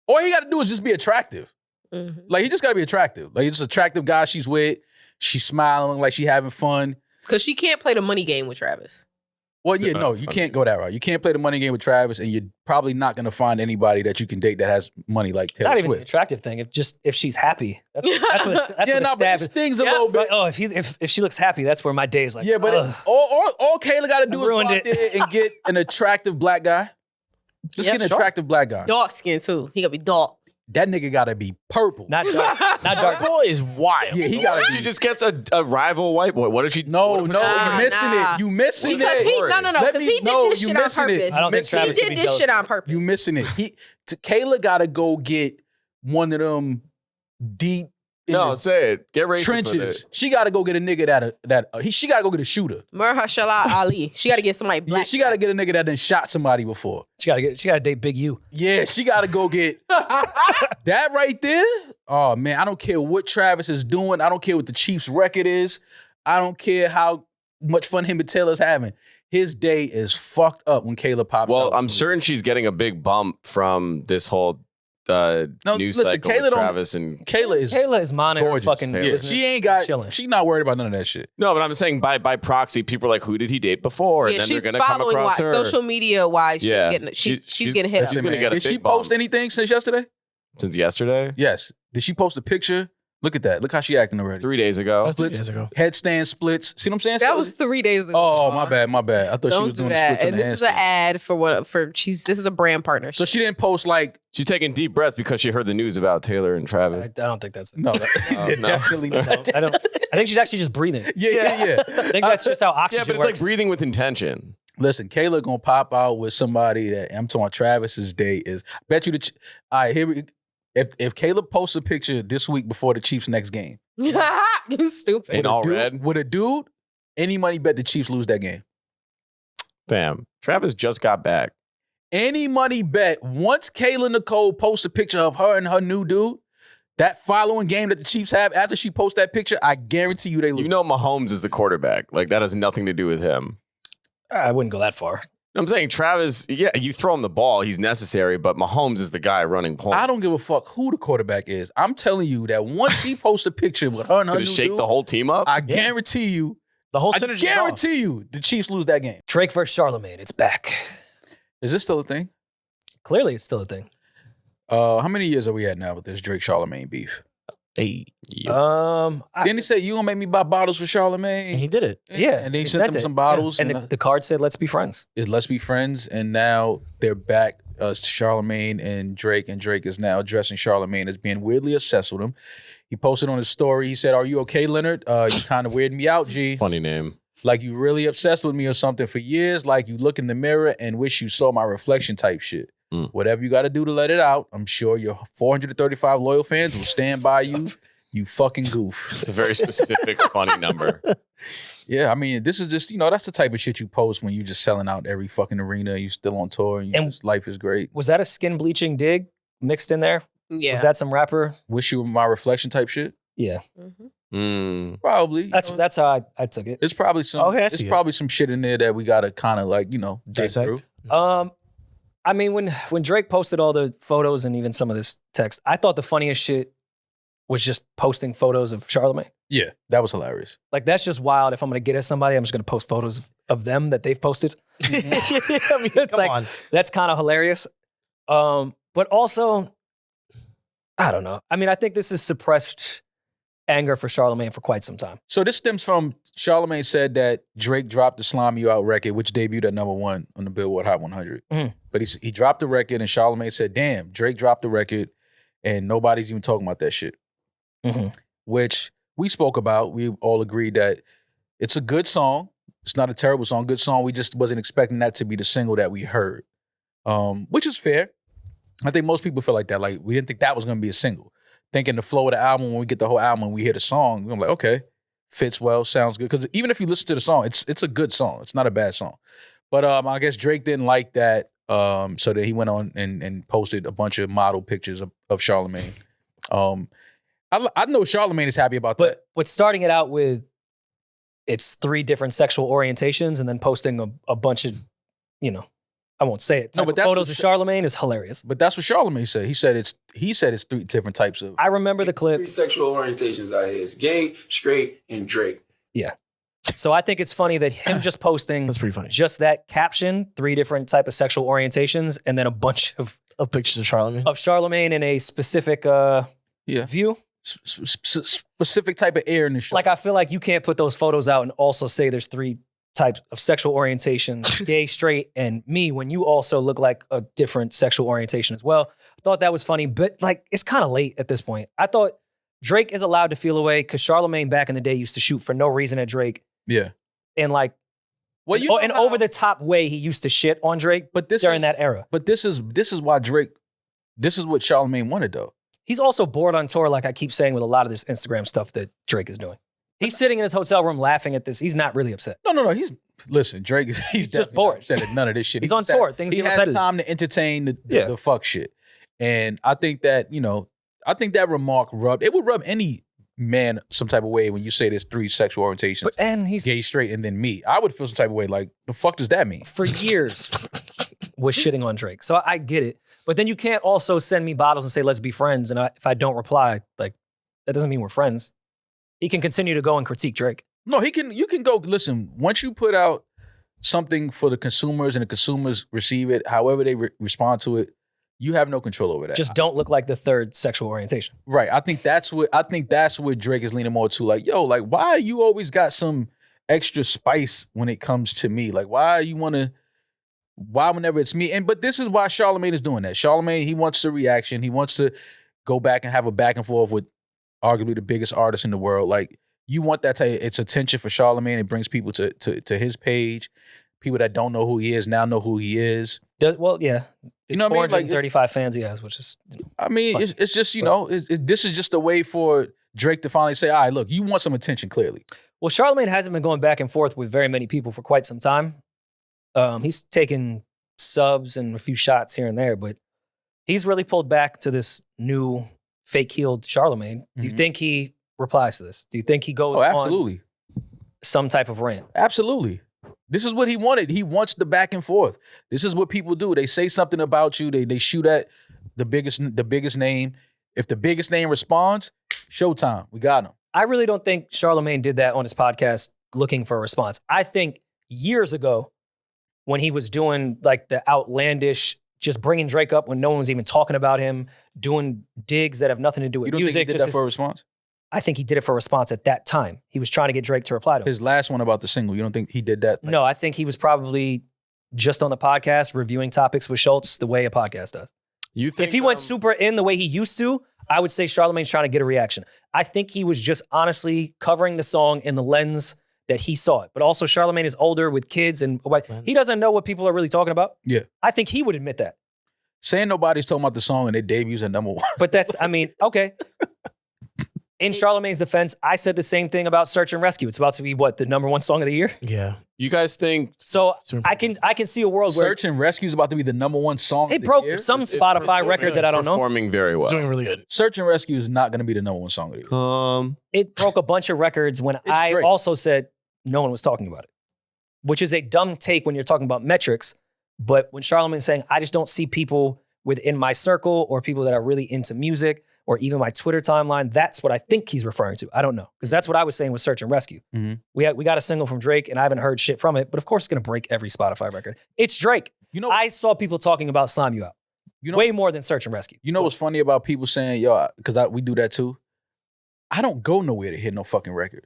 All he got to do is just be attractive. Mhm. Like, he just got to be attractive. Like, he's just an attractive guy she's with. She's smiling like she having fun. Because she can't play the money game with Travis. Well, yeah, no, you can't go that route. You can't play the money game with Travis, and you're probably not going to find anybody that you can date that has money like Taylor Not even Swift. the attractive thing. If she's happy, that's what Yeah, the no, stab but it is. stings a little bit. Like, oh, if she looks happy, that's where my day is like. Yeah, but ugh. all Kayla got to do I is go ruined out it. there and get an attractive black guy. Just get an attractive black guy. Dark skin, too. He gonna be dark. That nigga got to be purple. Not dark. Not dark. Purple is wild. Yeah, he What got if to she be. just gets a rival white boy? What if she? No, what if no, it's- you missing nah. it. You missing Because it. he, no, Let because me- he did no, this you shit on missing it. purpose. I don't think He Travis He would did be this jealous. shit on purpose. You missing it. Kayla got to go get one of them deep in No, the say it. Get racist with trenches. it. She got to go get a nigga she got to go get a shooter. Mahershala Ali. She got to get somebody Yeah, black. she got to get a nigga that done shot somebody before. She gotta date Big U. Yeah, she got to go get that right there. Oh man, I don't care what Travis is doing. I don't care what the Chiefs' record is. I don't care how much fun him and Taylor's having. His day is fucked up when Kayla pops out. Well, I'm certain she's getting a big bump from this whole news listen, cycle Kayla with don't- Travis and Kayla is minding her gorgeous. fucking Yeah, business. she ain't got. chilling. She not worried about none of that shit. no, but I'm saying by proxy, people are like, who did he date before? And Yeah, then they're she's gonna come following across her. social media wise. Yeah. She's getting hit up. She's gonna get a Did she big bump. post anything since yesterday? Since yesterday, Yes. Did she post a picture? Look at that. Look how she acting already. 3 days ago. That's 3 days ago. Headstand splits. See what I'm saying? That was 3 days ago. Oh, my bad. I thought she Don't was do doing the that. splits on And the this is an handstand. ad for this is a brand partnership. So she didn't post like She's taking deep breaths because she heard the news about Taylor and I Travis. don't think that's it. no, no. definitely not. I don't. I think she's actually just breathing. Yeah. I think that's just how Yeah, oxygen but it's like works. breathing with intention. Listen, Kayla gonna pop out with somebody that I'm talking. Travis's day is. Bet you all right, here we. If Kayla posts a picture this week before the Chiefs' next game, You stupid. In all dude, red? with a dude, any money bet the Chiefs lose that game. Fam, Travis just got back. Any money bet once Kayla Nicole posts a picture of her and her new dude, that following game that the Chiefs have after she posts that picture, I guarantee you they lose. You know Mahomes is the quarterback. Like, that has nothing to do with him. I wouldn't go that far. I'm saying Travis, yeah, you throw him the ball, he's necessary, but Mahomes is the guy running point. I don't give a fuck who the quarterback is. I'm telling you that once she posts a picture with her and her Gonna new shake dude, the whole team up. I guarantee you, The whole I synergy. is off. guarantee you, the Chiefs lose that game. Drake versus Charlamagne. It's back. Is this still a thing? Clearly, it's still a thing. How many years are we at now with this Drake Charlamagne beef? Hey, Didn't he say you gonna make me buy bottles for Charlamagne? and he did it. Yeah, and then he he sent sent them it. some bottles, And the card said, "Let's be friends." Let's be friends. And now they're back. Charlamagne and Drake is now addressing Charlamagne as being weirdly obsessed with him. He posted on his story. He said, "Are you okay, Leonard? You kind of weirding me out, G. Funny name. Like you really obsessed with me or something for years. Like you look in the mirror and wish you saw my reflection type shit. Mm. Whatever you got to do to let it out. I'm sure your 435 loyal fans will stand by you. You fucking goof." It's a very specific, funny number. Yeah, I mean, this is just, that's the type of shit you post when you just selling out every fucking arena. You still on tour and, And- life is great. Was that a skin bleaching dig mixed in there? Yeah. Was that some rapper? Wish you were my reflection type shit. Yeah, Mhm. Mm. Probably. that's how I took it. It's probably some. Okay, I it's see it. probably some shit in there that we gotta kind of like dig Dissect. through. I mean, when Drake posted all the photos and even some of this text, I thought the funniest shit was just posting photos of Charlamagne. Yeah, that was hilarious. Like, that's just wild. If I'm going to get at somebody, I'm just going to post photos of them that they've posted. I mean, It's come like, on. That's kind of hilarious. But also, I don't know. I mean, I think this is suppressed anger for Charlamagne for quite some time. So this stems from Charlamagne said that Drake dropped the "Slime You Out" record, which debuted at #1 on the Billboard Hot 100. Mhm. But he dropped the record, and Charlamagne said, "Damn, Drake dropped the record, and nobody's even talking about that shit." Mhm. Which we spoke about. We all agreed that it's a good song. It's not a terrible song. Good song. We just wasn't expecting that to be the single that we heard, which is fair. I think most people feel like that. Like, we didn't think that was going to be a single. Thinking the flow of the album, when we get the whole album and we hear the song, I'm like, okay, fits well, sounds good. Because even if you listen to the song, it's a good song. It's not a bad song. But I guess Drake didn't like that, so that he went on and posted a bunch of model pictures of Charlamagne. I know Charlamagne is happy about that. But starting it out with it's 3 different sexual orientations and then posting a bunch of, I won't say it. No, Type but of that's photos what of Charlamagne is hilarious. But that's what Charlamagne said. He said it's 3 different types of. I remember the clip. 3 sexual orientations out here. It's gay, straight, and Drake. Yeah. So I think it's funny that him just posting That's pretty funny. just that caption, 3 different type of sexual orientations, and then a bunch of Pictures of Charlamagne. Charlamagne in a specific view. Specific type of air in the show. Like, I feel like you can't put those photos out and also say there's 3 types of sexual orientation, gay, straight, and me, when you also look like a different sexual orientation as well. I thought that was funny, but like, it's kind of late at this point. I thought Drake is allowed to feel away because Charlamagne back in the day used to shoot for no reason at Drake. Yeah. And like, Well, you know an how- over the top way he used to shit on Drake but this during is, that era. But this is why Drake. This is what Charlamagne wanted though. He's also bored on tour, like I keep saying with a lot of this Instagram stuff that Drake is doing. He's sitting in his hotel room laughing at this. He's not really upset. No. Listen, Drake is he's just definitely bored. not upset at none of this shit. He's on tour. Things he get has repetitive. time to entertain Yeah. the fuck shit. And I think that, that remark would rub any man some type of way when you say there's 3 sexual orientations. But, and he's gay, straight, and then me. I would feel some type of way like, the fuck does that mean? for years was shitting on Drake. So I get it. But then you can't also send me bottles and say, let's be friends. And if I don't reply, like, that doesn't mean we're friends. He can continue to go and critique Drake. No, you can go, listen, once you put out something for the consumers and the consumers receive it, however they respond to it, you have no control over that. Just don't look like the 3rd sexual orientation. Right. I think that's what Drake is leaning more to. Like, yo, like, why you always got some extra spice when it comes to me? Like, why whenever it's me? But this is why Charlamagne is doing that. Charlamagne, he wants the reaction. He wants to go back and have a back and forth with arguably the biggest artist in the world. Like, you want that it's attention for Charlamagne. It brings people to his page. People that don't know who he is now know who he is. Well, yeah. You know what I mean? Like, 435 fans he has, which is... I mean, fun. it's just, this is just a way for Drake to finally say, all right, look, you want some attention, clearly. Well, Charlamagne hasn't been going back and forth with very many people for quite some time. He's taken subs and a few shots here and there, but he's really pulled back to this new fake-heeled Charlamagne. Do you think he replies to this? Do you think he goes absolutely. on some type of rant? Absolutely. This is what he wanted. He wants the back and forth. This is what people do. They say something about you. They shoot at the biggest name. If the biggest name responds, showtime. We got him. I really don't think Charlamagne did that on his podcast looking for a response. I think years ago when he was doing like the outlandish, just bringing Drake up when no one was even talking about him, doing digs that have nothing to do with You don't music. think he did that for a response? I think he did it for a response at that time. He was trying to get Drake to reply to him. His last one about the single, you don't think he did that? No, I think he was probably just on the podcast reviewing topics with Schultz the way a podcast does. You think If he went super in the way he used to, I would say Charlamagne's trying to get a reaction. I think he was just honestly covering the song in the lens that he saw it. But also Charlamagne is older with kids and he doesn't know what people are really talking about. Yeah. I think he would admit that. Saying nobody's talking about the song and their debuts at #1. But that's, I mean, okay. In Charlamagne's defense, I said the same thing about Search and Rescue. It's about to be what, the #1 song of the year? Yeah. You guys think So I can see a world where Search and Rescue is about to be the #1 song. it of the broke year. some Spotify record that I don't know. performing very well? It's doing really good. Search and Rescue is not going to be the #1 song of the year. It broke a bunch of records when I Drake. also said no one was talking about it, which is a dumb take when you're talking about metrics. But when Charlamagne's saying, I just don't see people within my circle or people that are really into music or even my Twitter timeline, that's what I think he's referring to. I don't know. Because that's what I was saying with Search and Rescue. Mhm. We got a single from Drake and I haven't heard shit from it, but of course it's going to break every Spotify record. It's Drake. You know, I saw people talking about Slime You Out way more than Search and Rescue. You know what's funny about people saying, yo, because we do that too? I don't go nowhere to hear no fucking record.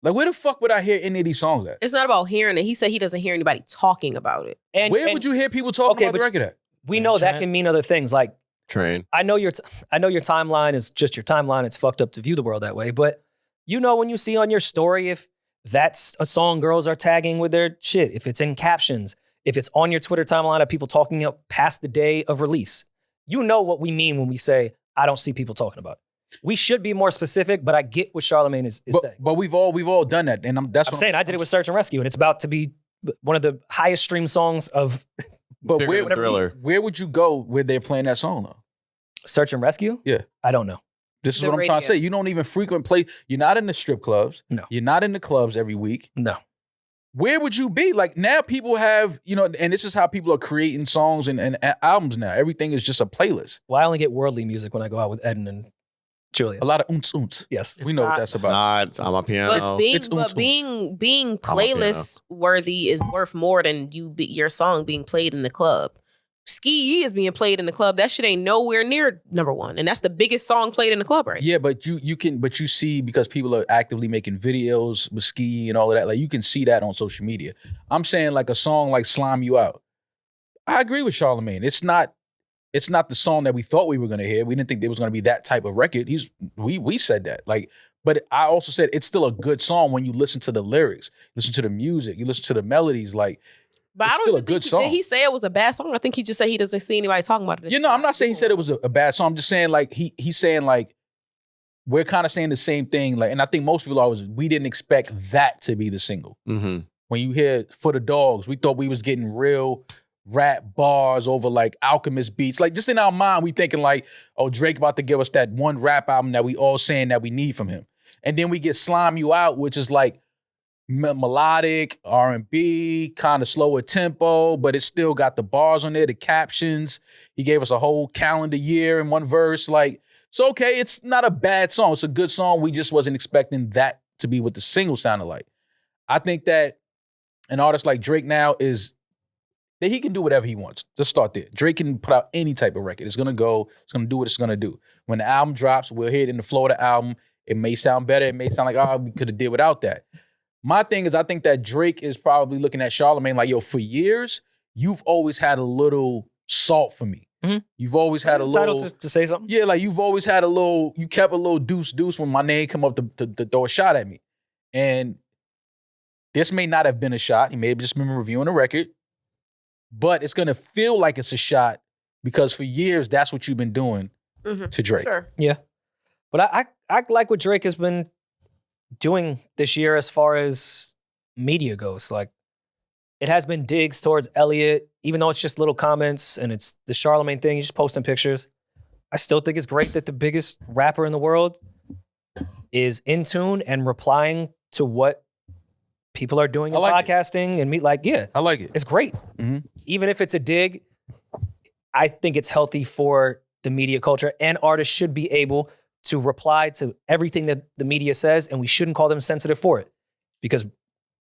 Like, where the fuck would I hear any of these songs at? It's not about hearing it. He said he doesn't hear anybody talking about it. Where would you hear people talking about the record at? We know that can mean other things. Like, Train. I know your timeline is just your timeline. It's fucked up to view the world that way. But you know when you see on your story if that's a song girls are tagging with their shit, if it's in captions, if it's on your Twitter timeline of people talking up past the day of release. You know what we mean when we say, I don't see people talking about it. We should be more specific, but I get what Charlamagne is saying. But we've all done that. And I'm saying I did it with Search and Rescue, and it's about to be one of the highest streamed songs of But Bigger than Thriller. where would you go where they're playing that song though? Search and Rescue. Yeah. I don't know. This is The what I'm trying to say. radio. You don't even frequent play. You're not in the strip clubs. No. You're not in the clubs every week. No. where would you be? Like now people have, and this is how people are creating songs and albums now. Everything is just a playlist. Well, I only get worldly music when I go out with Eddin and Julian. A lot of oons. Yes. We know what that's about. Nah, it's on my piano. Being I'm a playlist worthy is worth more than your song being played in the club. Ski is being played in the club. That shit ain't nowhere near number one, and that's the biggest song played in the club, right? Yeah, but you see, because people are actively making videos with Ski and all of that. Like you can see that on social media. I'm saying like a song like "Slime You Out." I agree with Charlamagne. It's not the song that we thought we were gonna hear. We didn't think it was gonna be that type of record. We said that. Like, but I also said it's still a good song when you listen to the lyrics, listen to the music, you listen to the melodies. Like, but it's I don't still a even good think song. Did he say it was a bad song? I think he just said he doesn't see anybody talking about it. I'm not saying he said it was a bad song. I'm just saying like he's saying like we're kind of saying the same thing. Like, and I think most people we didn't expect that to be the single. Mm-hmm. When you hear "For the Dogs," we thought we was getting real rap bars over like Alchemist beats. Like just in our mind, we thinking like, oh, Drake about to give us that one rap album that we all saying that we need from him. And then we get "Slime You Out," which is like melodic R&B, kind of slower tempo, but it still got the bars on there, the captions. He gave us a whole calendar year in one verse. Like, so okay, it's not a bad song. It's a good song. We just wasn't expecting that to be what the single sounded like. I think that an artist like Drake now is that he can do whatever he wants. Just start there. Drake can put out any type of record. It's gonna go. It's gonna do what it's gonna do. When the album drops, we'll hear it in the flow of the album. It may sound better. It may sound like, oh, we could have did without that. My thing is, I think that Drake is probably looking at Charlamagne like, yo, for years, you've always had a little salt for me. Mm-hmm. You've always had a little... Entitled to say something? Yeah, like you've always had a little... You kept a little deuce when my name come up to throw a shot at me. And this may not have been a shot. He may have just been reviewing a record. But it's going to feel like it's a shot because for years, that's what you've been doing to Drake. Sure. Yeah. But I like what Drake has been doing this year as far as media goes. Like, it has been digs towards Elliot, even though it's just little comments and it's the Charlamagne thing, he's just posting pictures. I still think it's great that the biggest rapper in the world is in tune and replying to what people are doing in podcasting and I like it. It's great. Mm-hmm. Even if it's a dig, I think it's healthy for the media culture, and artists should be able to reply to everything that the media says, and we shouldn't call them sensitive for it. Because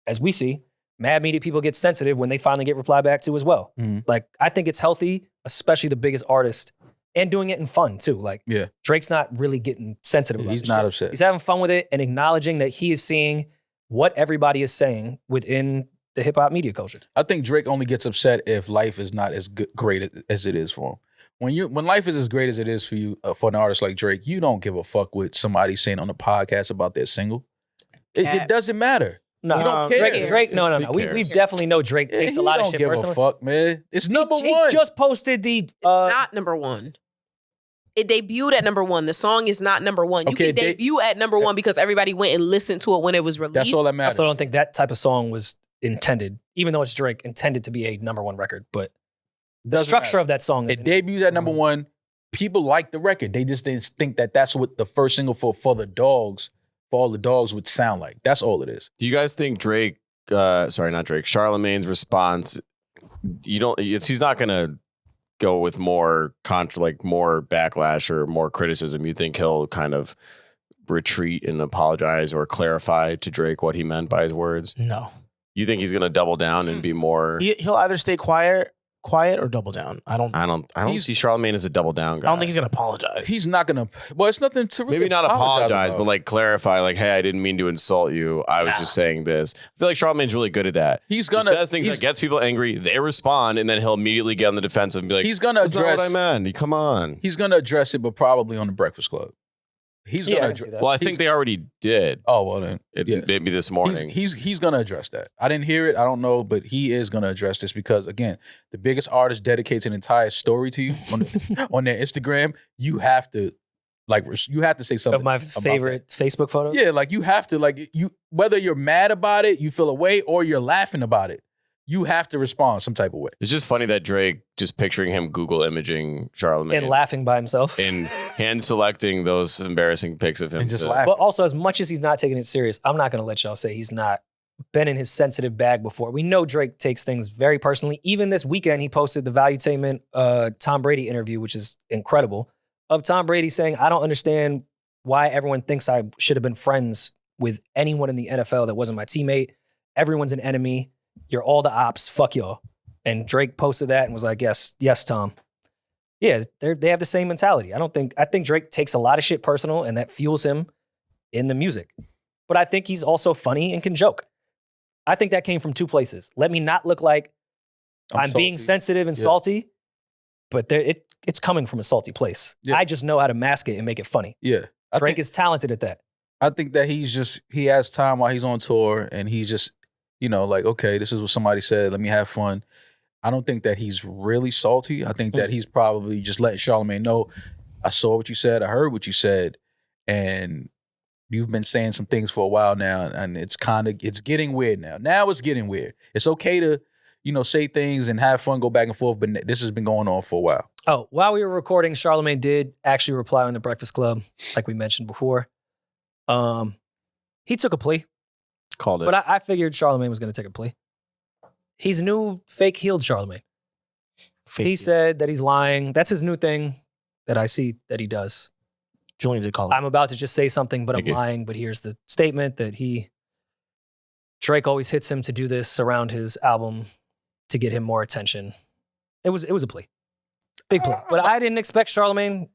as we see, mad media people get sensitive when they finally get replied back to as well. Mm-hmm. Like, I think it's healthy, especially the biggest artist, and doing it in fun too. Like, yeah. Drake's not really getting sensitive about He's not shit. upset. He's having fun with it and acknowledging that he is seeing what everybody is saying within the hip hop media culture. I think Drake only gets upset if life is not as great as it is for him. When life is as great as it is for you, for an artist like Drake, you don't give a fuck what somebody's saying on the podcast about their single. It doesn't matter. No, you don't care. Drake, no. We definitely know Drake takes a lot of shit personally. Don't give a fuck, man. It's number he one. He just posted the... not number one. It debuted at number one. The song is not number one. You can debut at number one because everybody went and listened to it when it was released. That's all that I matters. also don't think that type of song was intended, even though it's Drake, intended to be a number one record. But the structure of that song is... It debuts at number one. People like the record. They just didn't think that that's what the first single for all the dogs would sound like. That's all it is. Do you guys think Charlamagne's response, he's not gonna go with more more backlash or more criticism? You think he'll kind of retreat and apologize or clarify to Drake what he meant by his words? No. You think he's gonna double down and be more? He'll either stay quiet or double down. I don't see Charlamagne as a double down guy. I don't think he's gonna apologize. He's not gonna. Well, it's nothing to really maybe not apologize, about. but like clarify, like, hey, I didn't mean to insult you. I was just saying this. I feel like Charlamagne's really good at that. He says things that gets people angry. They respond, and then he'll immediately get on the defensive and be like, he's gonna address. That's not what I meant. Come on. He's gonna address it, but probably on the Breakfast Club. He's gonna address. Well, I think they already did. Oh well, then maybe this morning. He's gonna address that. I didn't hear it. I don't know, but he is gonna address this because again, the biggest artist dedicates an entire story to you on their Instagram. You have to say something. Of my favorite Facebook photos. Yeah, like you have to whether you're mad about it, you feel away, or you're laughing about it. You have to respond some type of way. It's just funny that Drake, just picturing him Google imaging Charlamagne. And laughing by himself. And hand selecting those embarrassing pics of him. And just laughing. But also, as much as he's not taking it serious, I'm not going to let y'all say he's not been in his sensitive bag before. We know Drake takes things very personally. Even this weekend, he posted the Valuetainment Tom Brady interview, which is incredible, of Tom Brady saying, I don't understand why everyone thinks I should have been friends with anyone in the NFL that wasn't my teammate. Everyone's an enemy. You're all the ops. Fuck y'all. And Drake posted that and was like, yes, Tom. Yeah, they have the same mentality. I think Drake takes a lot of shit personal and that fuels him in the music. But I think he's also funny and can joke. I think that came from two places. Let me not look like I'm being sensitive and salty, but it's coming from a salty place. Yeah. I just know how to mask it and make it funny. Yeah. Drake is talented at that. I think that he has time while he's on tour and he's just, like, okay, this is what somebody said. Let me have fun. I don't think that he's really salty. I think that he's probably just letting Charlamagne know, I saw what you said. I heard what you said. And you've been saying some things for a while now. And it's getting weird now. Now it's getting weird. It's okay to, say things and have fun, go back and forth. But this has been going on for a while. Oh, while we were recording, Charlamagne did actually reply on The Breakfast Club, like we mentioned before. He took a plea. Called it. But I figured Charlamagne was going to take a plea. He's new fake healed Charlamagne. He said that he's lying. That's his new thing that I see that he does. Julian did call it. I'm about to just say something, but I'm lying. But here's the statement that Drake always hits him to do this around his album to get him more attention. It was a plea. Big plea. But I didn't expect Charlamagne.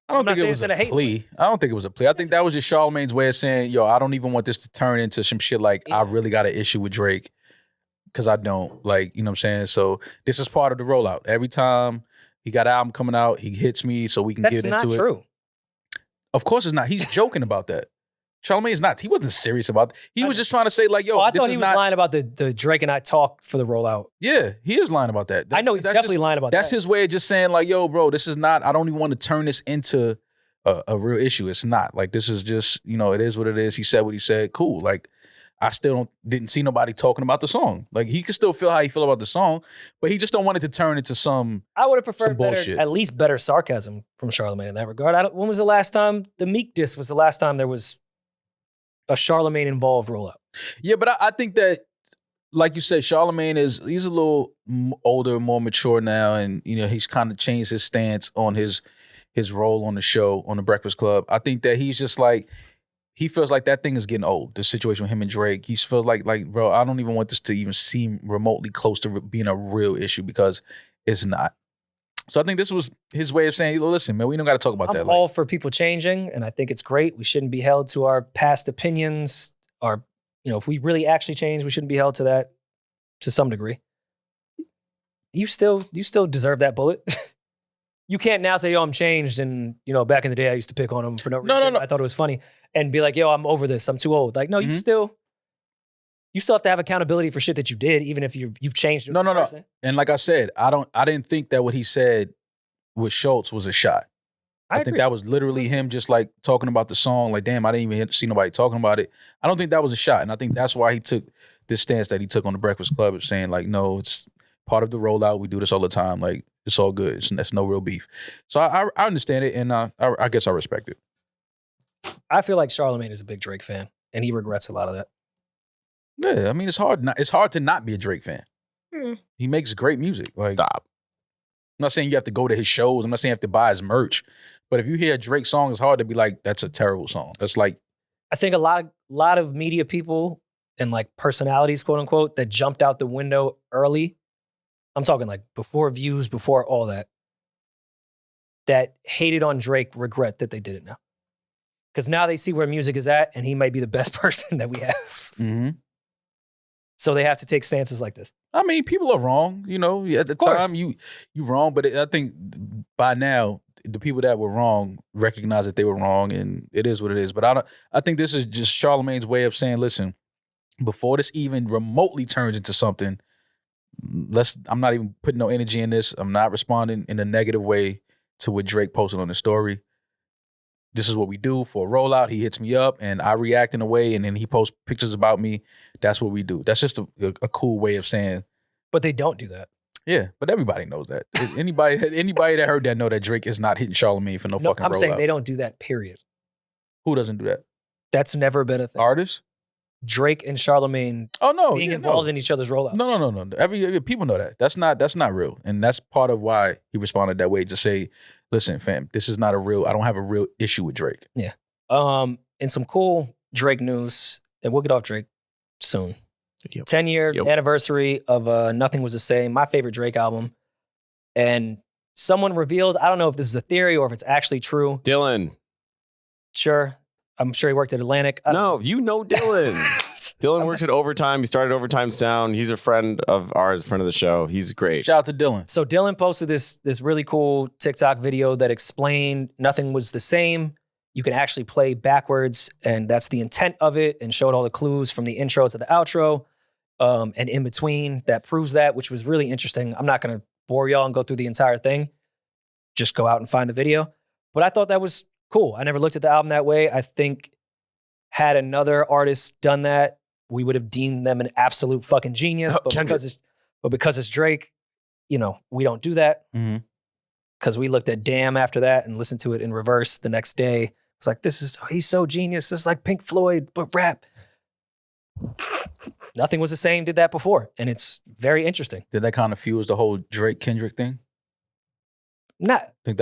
I don't think it was a plea. I don't think it was a plea. I think that was just Charlamagne's way of saying, yo, I don't even want this to turn into some shit like I really got an issue with Drake. Because I don't, like, you know what I'm saying? So this is part of the rollout. Every time he got an album coming out, he hits me so we can get into it. That's not true. Of course it's not. He's joking about that. Charlamagne's not. He wasn't serious about it. He was just trying to say, like, yo, I thought he was lying about the Drake and I talk for the rollout. Yeah, he is lying about that. I know he's definitely lying about that. That's his way of just saying, like, yo, bro, this is not, I don't even want to turn this into a real issue. It's not. Like, this is just, it is what it is. He said what he said. Cool. Like, I still didn't see nobody talking about the song. Like, he can still feel how he feel about the song, but he just don't want it to turn into some I would have preferred bullshit. at least better sarcasm from Charlamagne in that regard. When was the last time the Meek diss was the last time there was a Charlamagne involved rollout? Yeah, but I think that, like you said, Charlamagne he's a little older, more mature now, and he's kind of changed his stance on his role on the show, on the Breakfast Club. I think that he's just like, he feels like that thing is getting old, the situation with him and Drake. He feels like, bro, I don't even want this to even seem remotely close to being a real issue because it's not. So I think this was his way of saying, listen, man, we don't got to talk about that. I'm all for people changing, and I think it's great. We shouldn't be held to our past opinions. If we really actually change, we shouldn't be held to that to some degree. You still deserve that bullet. You can't now say, yo, I'm changed, and back in the day I used to pick on him for no reason. No. I thought it was funny. And be like, yo, I'm over this. I'm too old. Like, no, you still have to have accountability for shit that you did, even if you've changed. No. And like I said, I didn't think that what he said with Schultz was a shot. I think that was literally him just like talking about the song. Like, damn, I didn't even see nobody talking about it. I don't think that was a shot. And I think that's why he took this stance that he took on the Breakfast Club of saying, like, no, it's part of the rollout. We do this all the time. Like, it's all good. That's no real beef. So I understand it, and I guess I respect it. I feel like Charlamagne is a big Drake fan, and he regrets a lot of that. Yeah, I mean, it's hard to not be a Drake fan. He makes great music. Like, stop. I'm not saying you have to go to his shows. I'm not saying you have to buy his merch. But if you hear a Drake song, it's hard to be like, that's a terrible song. That's like, I think a lot of media people and like personalities, quote unquote, that jumped out the window early. I'm talking like before views, before all that hated on Drake regret that they did it now. Because now they see where music is at, and he might be the best person that we have. Mm-hmm. So they have to take stances like this. I mean, people are wrong. At the time, you wrong. But I think by now, the people that were wrong recognize that they were wrong, and it is what it is. But I think this is just Charlamagne's way of saying, listen, before this even remotely turns into something, I'm not even putting no energy in this. I'm not responding in a negative way to what Drake posted on the story. This is what we do for a rollout. He hits me up and I react in a way, and then he posts pictures about me. That's what we do. That's just a cool way of saying. But they don't do that. Yeah, but everybody knows that. Anybody that heard that know that Drake is not hitting Charlamagne for no fucking rollout. I'm saying they don't do that, period. Who doesn't do that? That's never been a thing. Artists? Drake and Charlamagne Oh no, being yeah, involved no. in each other's rollouts. No. Every people know that. That's not real, and that's part of why he responded that way to say, "Listen, fam, this is not a real. I don't have a real issue with Drake." And some cool Drake news, and we'll get off Drake soon. Yep. 10-year Yep. anniversary of Nothing Was the Same, my favorite Drake album. And someone revealed, I don't know if this is a theory or if it's actually true. Dylan. Sure. I'm sure he worked at Atlantic. No, you know Dylan. Dylan works at Overtime. He started Overtime Sound. He's a friend of ours, a friend of the show. He's great. Shout out to Dylan. So Dylan posted this really cool TikTok video that explained Nothing Was the Same. You can actually play backwards, and that's the intent of it, and showed all the clues from the intro to the outro and in between that proves that, which was really interesting. I'm not going to bore y'all and go through the entire thing. Just go out and find the video. But I thought that was cool. I never looked at the album that way. I think had another artist done that, we would have deemed them an absolute fucking genius. But because it's Drake, you know, we don't do that. Mhm. Because we looked at Damn after that and listened to it in reverse the next day. It's like, he's so genius. This is like Pink Floyd, but rap. Nothing Was the Same did that before. And it's very interesting. Did that kind of fuse the whole Drake Kendrick thing?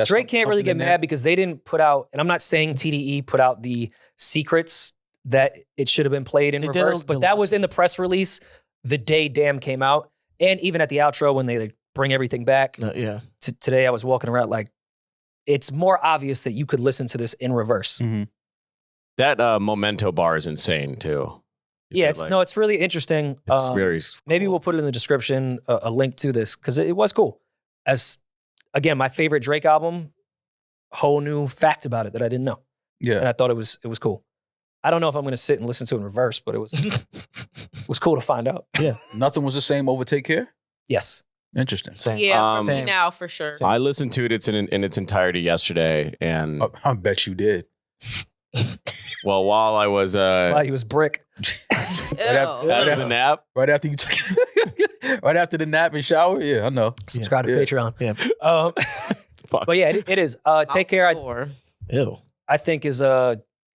Drake can't really get mad because they didn't put out, and I'm not saying TDE put out the secrets that it should have been played in reverse, but that was in the press release the day Damn came out. And even at the outro when they bring everything back. Today I was walking around like, it's more obvious that you could listen to this in reverse. Mm-hmm. That Memento bar is insane too. It's really interesting. It's very maybe we'll put it in the description, a link to this, because it was cool. As again, my favorite Drake album, whole new fact about it that I didn't know. Yeah. And I thought it was cool. I don't know if I'm going to sit and listen to it in reverse, but it was was cool to find out. Yeah. Nothing Was the Same over Take Care? Yes. Interesting. Same. Yeah, for me Same. now, for sure. I listened to it in its entirety yesterday, and I bet you did. well, while I was Wow, he was brick. out of the nap, Right after you took right after the nap and shower? Yeah, I know. Subscribe to Yeah. Patreon. Yeah. Fuck. But yeah, it is. Take Care, Ew. I think is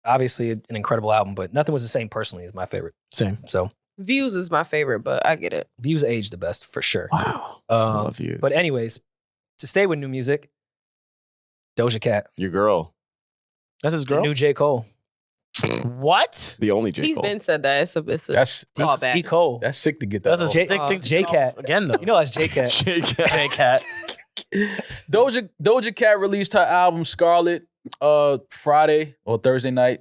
obviously an incredible album, but Nothing Was the Same personally is my favorite. Same. So Views is my favorite, but I get it. Views age the best for sure. Wow, I love you. But anyways, to stay with new music, Doja Cat, Your girl, That's his the girl. new J. Cole. What? the only J. He's Cole. been said that. It's a That's callback. D. Cole. that's sick to get that. That's a off. sick thing to J get Cat. off again, though. You know that's J Cat. J Cat. Doja Cat released her album Scarlet Friday or Thursday night.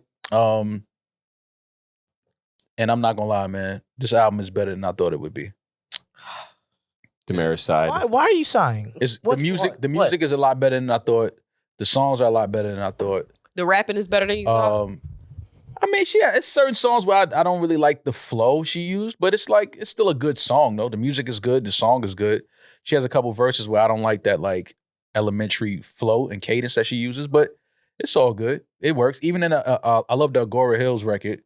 And I'm not gonna lie, man, this album is better than I thought it would be. Demaris side. Why are you sighing? It's What's the music. what? The music is a lot better than I thought. The songs are a lot better than I thought. The rapping is better than you thought? I mean, it's certain songs where I don't really like the flow she used, but it's still a good song though. The music is good, the song is good. She has a couple verses where I don't like that like elementary flow and cadence that she uses, but it's all good. It works. Even in I love the Agora Hills record.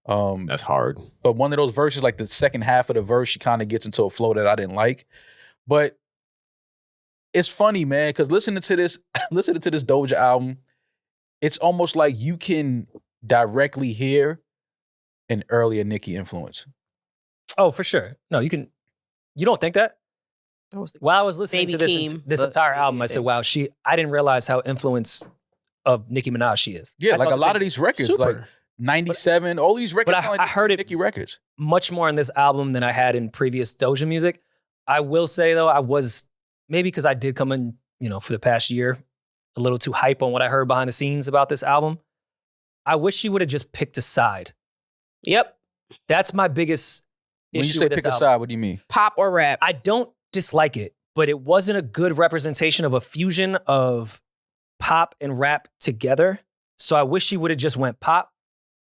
That's hard. But one of those verses, like the second half of the verse, she kind of gets into a flow that I didn't like. But it's funny, man, because listening to this Doja album, it's almost like you can directly hear an earlier Nicki influence. Oh, for sure. No, you don't think that? While I was listening Baby to this Keem, this but entire album, I said, anything. wow, I didn't realize how influenced of Nicki Minaj she is. Yeah, I like thought a the lot same- of these records, Super. like 97, all these records. But sound like I heard it- Nicki records. much more in this album than I had in previous Doja music. I will say though, I was maybe because I did come in, for the past year, a little too hype on what I heard behind the scenes about this album. I wish she would have just picked a side. Yep. That's my biggest When you issue say with this pick a album. side, what do you mean? Pop or rap? I don't dislike it, but it wasn't a good representation of a fusion of pop and rap together. So I wish she would have just went pop,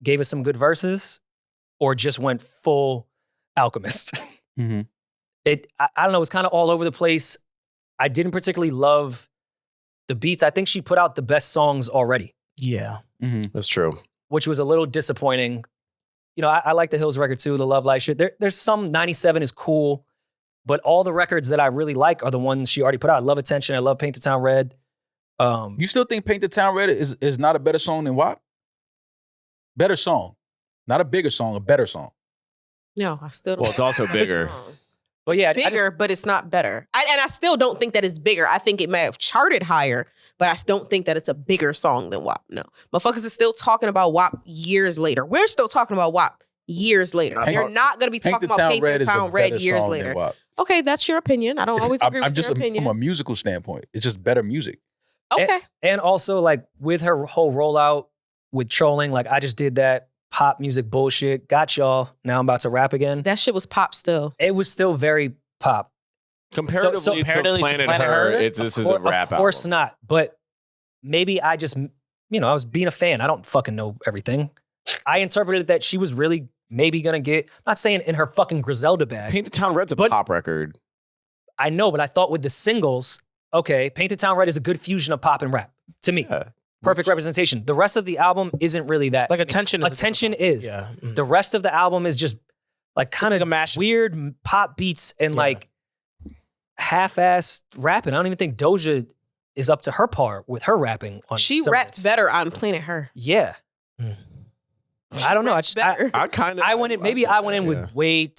gave us some good verses, or just went full Alchemist. Mm-hmm. I don't know, it's kind of all over the place. I didn't particularly love the beats. I think she put out the best songs already, Yeah. Mm-hmm. That's true. which was a little disappointing. I like the Hills record too, the Love Life shit. There's some 97 is cool, but all the records that I really like are the ones she already put out. I love Attention. I love Paint the Town Red. You still think Paint the Town Red is not a better song than WAP? Better song, Not a bigger song, a better song. No, I still don't. Well, it's also bigger. But yeah, Bigger, but it's not better. And I still don't think that it's bigger. I think it may have charted higher, but I don't think that it's a bigger song than WAP. No. Motherfuckers are still talking about WAP years later. We're still talking about WAP years later. You're not going to be talking about Paint the Town Red years later. Okay, that's your opinion. I don't always agree with your opinion. From a musical standpoint, it's just better music. Okay. And also, like, with her whole rollout with trolling, like, I just did that pop music bullshit. Got y'all. Now I'm about to rap again. That shit was pop still. It was still very pop. Comparatively to Planet Her, this is a rap album. Of course not. But maybe I just, I was being a fan. I don't fucking know everything. I interpreted that she was really maybe going to get, I'm not saying in her fucking Griselda bag. Paint the Town Red's a pop record. I know, but I thought with the singles, okay, Paint the Town Red is a good fusion of pop and rap to me. Yeah. Perfect representation. The rest of the album isn't really that. Like Attention is. Attention is. Yeah. Mm-hmm. The rest of the album is just like kind of weird pop beats and like half-assed rapping. I don't even think Doja is up to her par with her rapping. She raps better on Planet Her. Yeah. I don't know. I went in with way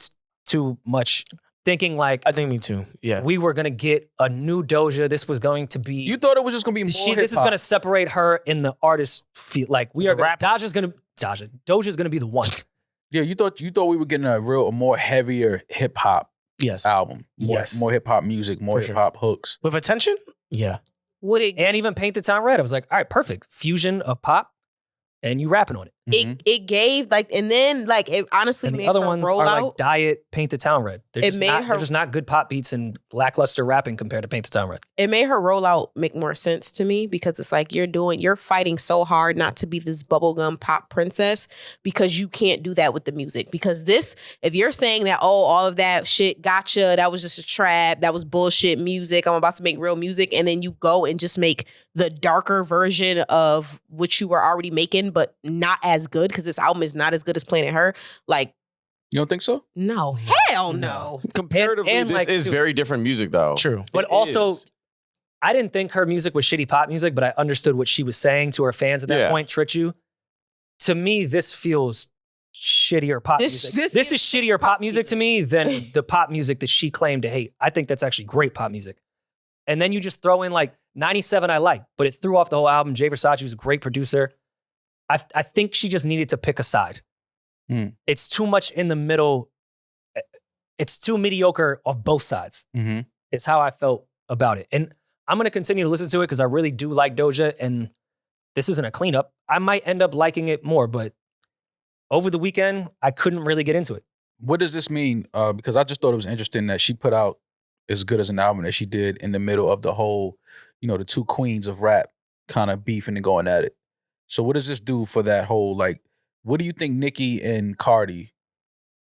too much thinking like. I think me too. Yeah. We were going to get a new Doja. This was going to be. You thought it was just going to be more hip-hop. This is going to separate her in the artist field. Like we are. Doja's going to be the one. Yeah. You thought we were getting a more heavier hip-hop album. More hip-hop music, more hip-hop hooks. With Attention? Yeah. And even Paint the Town Red. I was like, all right, perfect. Fusion of pop. And you rapping on it. It gave and then it honestly and the made other her ones roll are out. like Diet, Paint the Town Red. They're just not good pop beats and lackluster rapping compared to Paint the Town Red. It made her rollout make more sense to me because it's like you're fighting so hard not to be this bubblegum pop princess because you can't do that with the music. Because if you're saying that, all of that shit gotcha, that was just a trap, that was bullshit music, I'm about to make real music, and then you go and just make the darker version of what you were already making, but not as good because this album is not as good as Planet Her. Like, you don't think so? No, hell no. Comparatively, this is very different music, though. True, but also, I didn't think her music was shitty pop music, but I understood what she was saying to her fans at that point. Trick you. To me, this feels shittier pop music. This is shittier pop music to me than the pop music that she claimed to hate. I think that's actually great pop music. And then you just throw in 97 I like, but it threw off the whole album. Jay Versace was a great producer. I think she just needed to pick a side. It's too much in the middle. It's too mediocre of both sides. It's how I felt about it. And I'm going to continue to listen to it because I really do like Doja, and this isn't a cleanup. I might end up liking it more, but over the weekend, I couldn't really get into it. What does this mean? Because I just thought it was interesting that she put out as good as an album as she did in the middle of the whole, the two queens of rap kind of beefing and going at it. So what does this do for that whole, what do you think Nicki and Cardi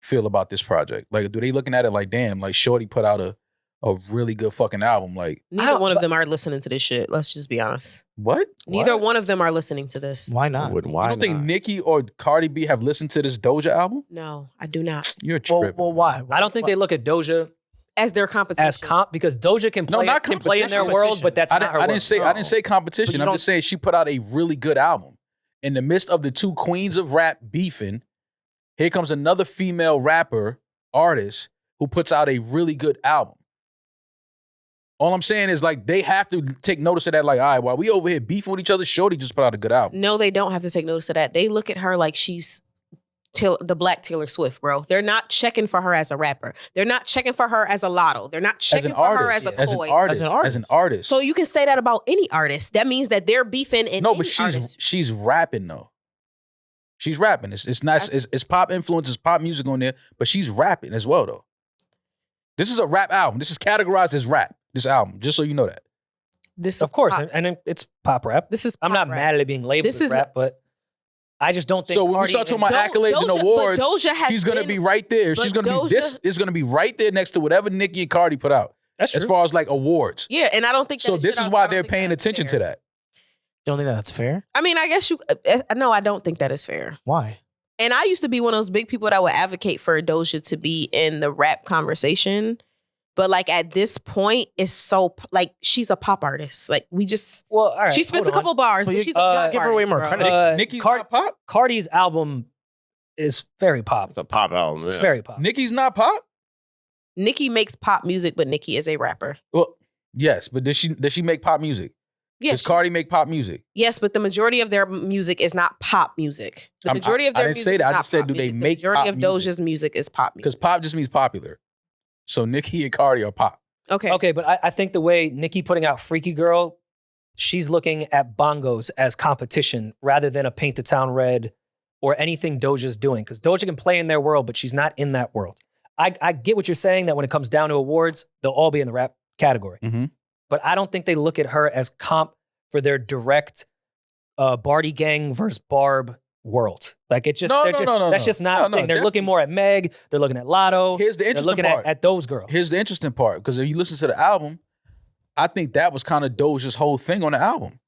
feel about this project? Like, do they looking at it like, damn, Shorty put out a really good fucking album? Like, neither one of them are listening to this shit. Let's just be honest. What? Neither one of them are listening to this. Why not? You don't think Nicki or Cardi B have listened to this Doja album? No, I do not. You're tripping. Well, why? I don't think they look at Doja as their competition. Because Doja can play in their world, but that's not her world. I didn't say competition. I'm just saying she put out a really good album. In the midst of the two queens of rap beefing, here comes another female rapper, artist, who puts out a really good album. All I'm saying is they have to take notice of that. All right, while we over here beefing with each other, Shorty just put out a good album. No, they don't have to take notice of that. They look at her like she's the Black Taylor Swift, bro. They're not checking for her as a rapper. They're not checking for her as a lotto. They're not checking for her as a toy. As an artist. So you can say that about any artist. That means that they're beefing in she's rapping though. She's rapping. It's not it's pop influence, it's pop music on there, but she's rapping as well though. This is a rap album. This is categorized as rap. This album, just so you know that. This of course, and it's pop rap. I'm not mad at it being labeled as rap, but I just don't think. So when we start talking about accolades and awards, she's going to be right there. She's going to be this is going to be right there next to whatever Nicki and Cardi put out. That's true. As far as awards. Yeah, and I don't think so. This is why they're paying attention to that. You don't think that's fair? I mean, I guess no, I don't think that is fair. Why? And I used to be one of those big people that would advocate for Doja to be in the rap conversation. But at this point, it's so she's a pop artist. We just all right, she spits a couple bars, but she's a pop give her way more credit. Nicki's pop. Cardi's album is very pop. It's a pop album. It's yeah. very pop. Nicki's not pop? Nicki makes pop music, but Nicki is a rapper. Well, yes, but does she make pop music? Yes. Does Cardi make pop music? Yes, but the majority of their music is not pop music. The majority of I their didn't music say that. is I not just said, pop do they music. make The majority pop of music? Doja's music is pop music. Because pop just means popular. So Nicki and Cardi are pop. Okay. Okay, but I think the way Nicki putting out Freaky Girl, she's looking at bongos as competition rather than a Paint the Town Red or anything Doja's doing. Because Doja can play in their world, but she's not in that world. I get what you're saying, that when it comes down to awards, they'll all be in the rap category. Mm-hmm. But I don't think they look at her as comp for their direct Barty Gang versus Barb world. Like it just, that's just not a thing. They're looking more at Meg. They're looking at Lotto. Here's the They're interesting looking part. at those girls. Here's the interesting part, because if you listen to the album, I think that was kind of Doja's whole thing on the album.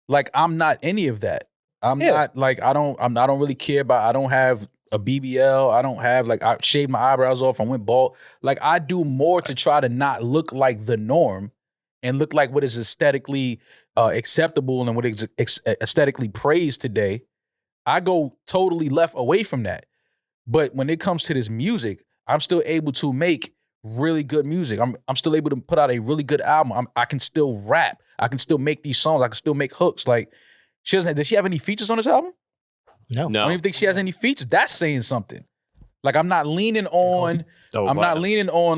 Like, I'm not any of that. I'm not like, I don't really care about, I don't have a BBL. I don't have, like, I shaved my eyebrows off. I went bald. Like, I do more to try to not look like the norm and look like what is aesthetically acceptable and what is aesthetically praised today. I go totally left away from that. But when it comes to this music, I'm still able to make really good music. I'm still able to put out a really good album. I can still rap. I can still make these songs. I can still make hooks. Like, does she have any features on this album? No. I don't even think she has any features. That's saying something. Like, I'm not leaning on,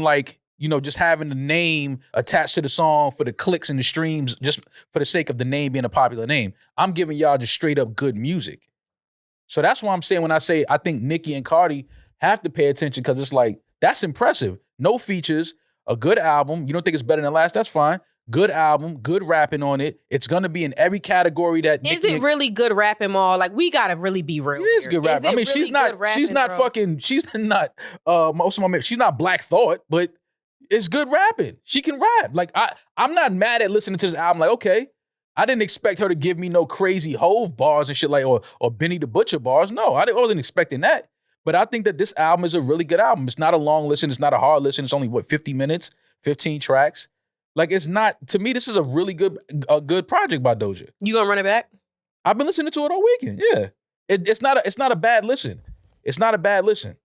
like, you know, just having the name attached to the song for the clicks and the streams, just for the sake of the name being a popular name. I'm giving y'all just straight up good music. So that's why I'm saying, when I say I think Nicki and Cardi have to pay attention, because it's like, that's impressive. No features, a good album. You don't think it's better than last? That's fine. Good album, good rapping on it. It's gonna be in every category that. Is it really good rapping, Mal? Like, we gotta really be real. It is good rapping. I mean, she's not most of my, she's not Black Thought, but it's good rapping. She can rap. Like, I'm not mad at listening to this album. Like, okay, I didn't expect her to give me no crazy Hove bars and shit, like, or Benny the Butcher bars. No, I wasn't expecting that. But I think that this album is a really good album. It's not a long listen. It's not a hard listen. It's only, 50 minutes, 15 tracks. Like, it's not, to me, this is a really good project by Doja. You gonna run it back? I've been listening to it all weekend. Yeah. It's not a bad listen. It's not a bad listen.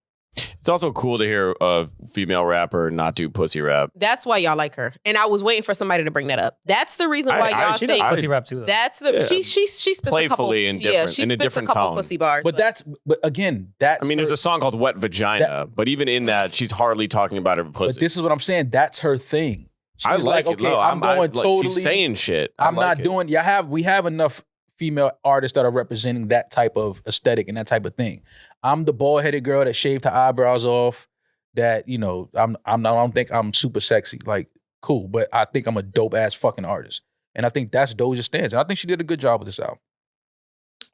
It's also cool to hear a female rapper not do pussy rap. That's why y'all like her. And I was waiting for somebody to bring that up. That's the reason why y'all she think does pussy rap too, though. that's the she spits Playfully a couple, and different, she in a spits different a couple tone. pussy bars. But again, that's I mean, there's a song called Wet Vagina, but even in that, she's hardly talking about her pussy. But this is what I'm saying. That's her thing. She's I like it. okay, No, I'm going totally. She's saying shit. I'm not doing. We have enough female artists that are representing that type of aesthetic and that type of thing. I'm the bald-headed girl that shaved her eyebrows off. That, you know, I don't think I'm super sexy. Like, cool, but I think I'm a dope ass fucking artist, and I think that's Doja's stance. And I think she did a good job with this album.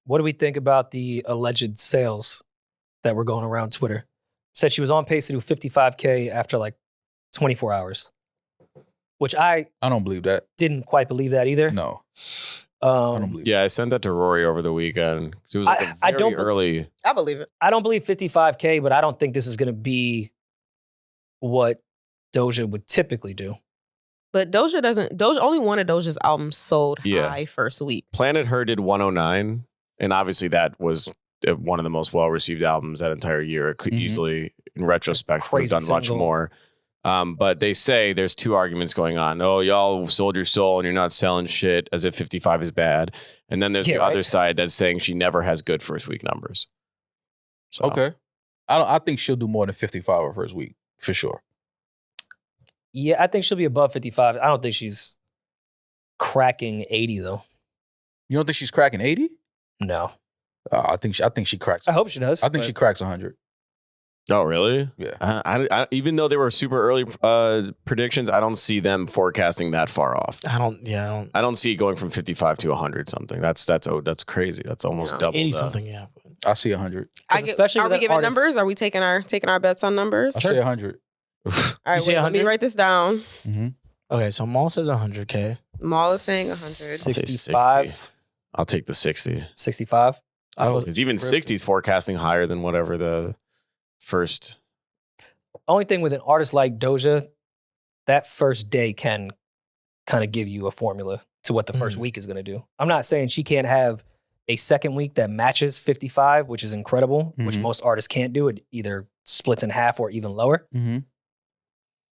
What do we think about the alleged sales that were going around Twitter? Said she was on pace to do 55K after like 24 hours, which I don't believe that. Didn't quite believe that either. No. I don't believe I sent that to Rory over the weekend. It was like early. I believe it. I don't believe 55K, but I don't think this is going to be what Doja would typically do. But Doja, only one of Doja's albums sold high first week. Planet Her did 109, and obviously that was one of the most well-received albums that entire year. It could easily, in retrospect, have done much more. But they say there's two arguments going on. Oh, y'all sold your soul and you're not selling shit, as if 55 is bad. And then there's the other side that's saying she never has good first week numbers. So. Okay. I think she'll do more than 55 her first week, for sure. Yeah, I think she'll be above 55. I don't think she's cracking 80 though. You don't think she's cracking 80? No. I think she cracks. I hope she does. I think she cracks 100. Oh, really? Yeah. I even though they were super early predictions, I don't see them forecasting that far off. I don't see it going from 55 to 100 something. That's crazy. That's almost double. 80 something, yeah. I see 100. Especially are we giving numbers? Are we taking our bets on numbers? I say 100. All right, let me write this down. Mm-hmm. Okay, so Mal says 100K. Mal is saying 100. 65. I'll take the 60. 65. Because even 60 is forecasting higher than whatever the first. Only thing with an artist like Doja, that first day can kind of give you a formula to what the first week is going to do. I'm not saying she can't have a second week that matches 55, which is incredible, which most artists can't do. It either splits in half or even lower. Mm-hmm.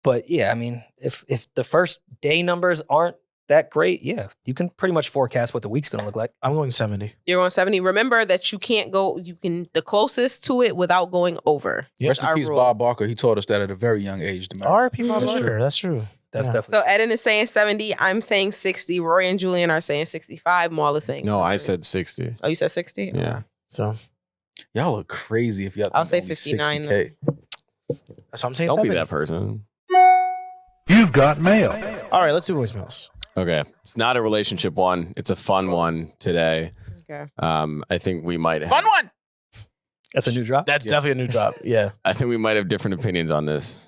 But yeah, I mean, if the first day numbers aren't that great, yeah, you can pretty much forecast what the week's going to look like. I'm going 70. You're on 70. Remember that you can't go, you can, the closest to it without going over. Yep. Rest in Our peace, rule. Bob Barker. He taught us that at a very young age. R.I.P. Bob That's Barker. true. That's true. That's Yeah. definitely. So Eddin is saying 70. I'm saying 60. Rory and Julian are saying 65. Maul is saying. No, I 100. said 60. Oh, you said 60? Yeah. So Y'all look crazy if y'all. I'll think say only 59 60K. that's what I'm saying. Don't 70. be that person. You've got mail. All right, let's do voicemails. Okay. It's not a relationship one. It's a fun one today. Okay. I think we might have, Fun one. That's a new drop. That's definitely a new drop. Yeah. I think we might have different opinions on this.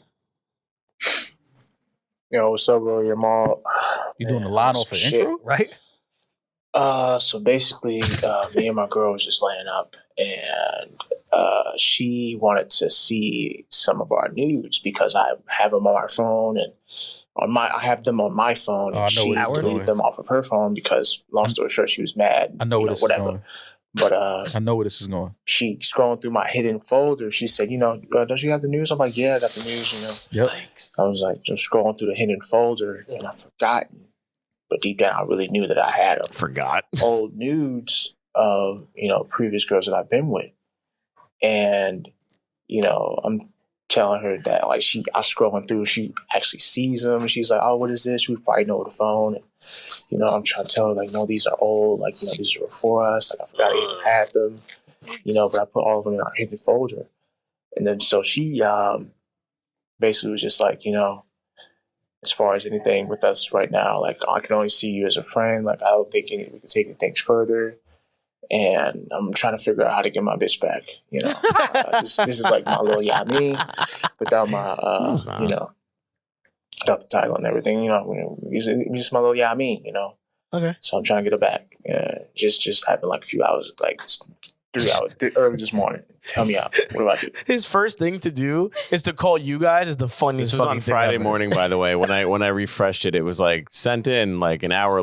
Yo, what's up, NewRoryNMal? You doing the line off for Shit. intro? Right? So basically, me and my girl was just laying up, and she wanted to see some of our nudes because I have them on my phone, and I have them on my phone, Oh, I and know she what it's deleted doing. them off of her phone because, long story short, she was mad. I know where this is going. But I know where this is going. she scrolling through my hidden folder. She said, don't you have the news? I'm like, yeah, I got the news, Yep. I was like, just scrolling through the hidden folder, and I forgotten. But deep down, I really knew that I had them. Forgot. Old nudes of, previous girls that I've been with. And, I'm telling her that, like, I scrolling through, she actually sees them. She's like, oh, what is this? We fighting over the phone. And, I'm trying to tell her, like, no, these are old. Like, these are before us. Like, I forgot I even had them. But I put all of them in our hidden folder. And then, so she basically was just like, as far as anything with us right now, like, I can only see you as a friend. Like, I don't think we can take things further. And I'm trying to figure out how to get my bitch back. This is like my little me without my, without the title and everything. It's just my little me. Okay. So I'm trying to get her back. Just happened like a few hours, like 3 hours early this morning. Tell me out. What do I do? His first thing to do is to call you guys. Is the funniest This was fucking on thing Friday ever. morning, by the way. When I refreshed it, it was like sent in like an hour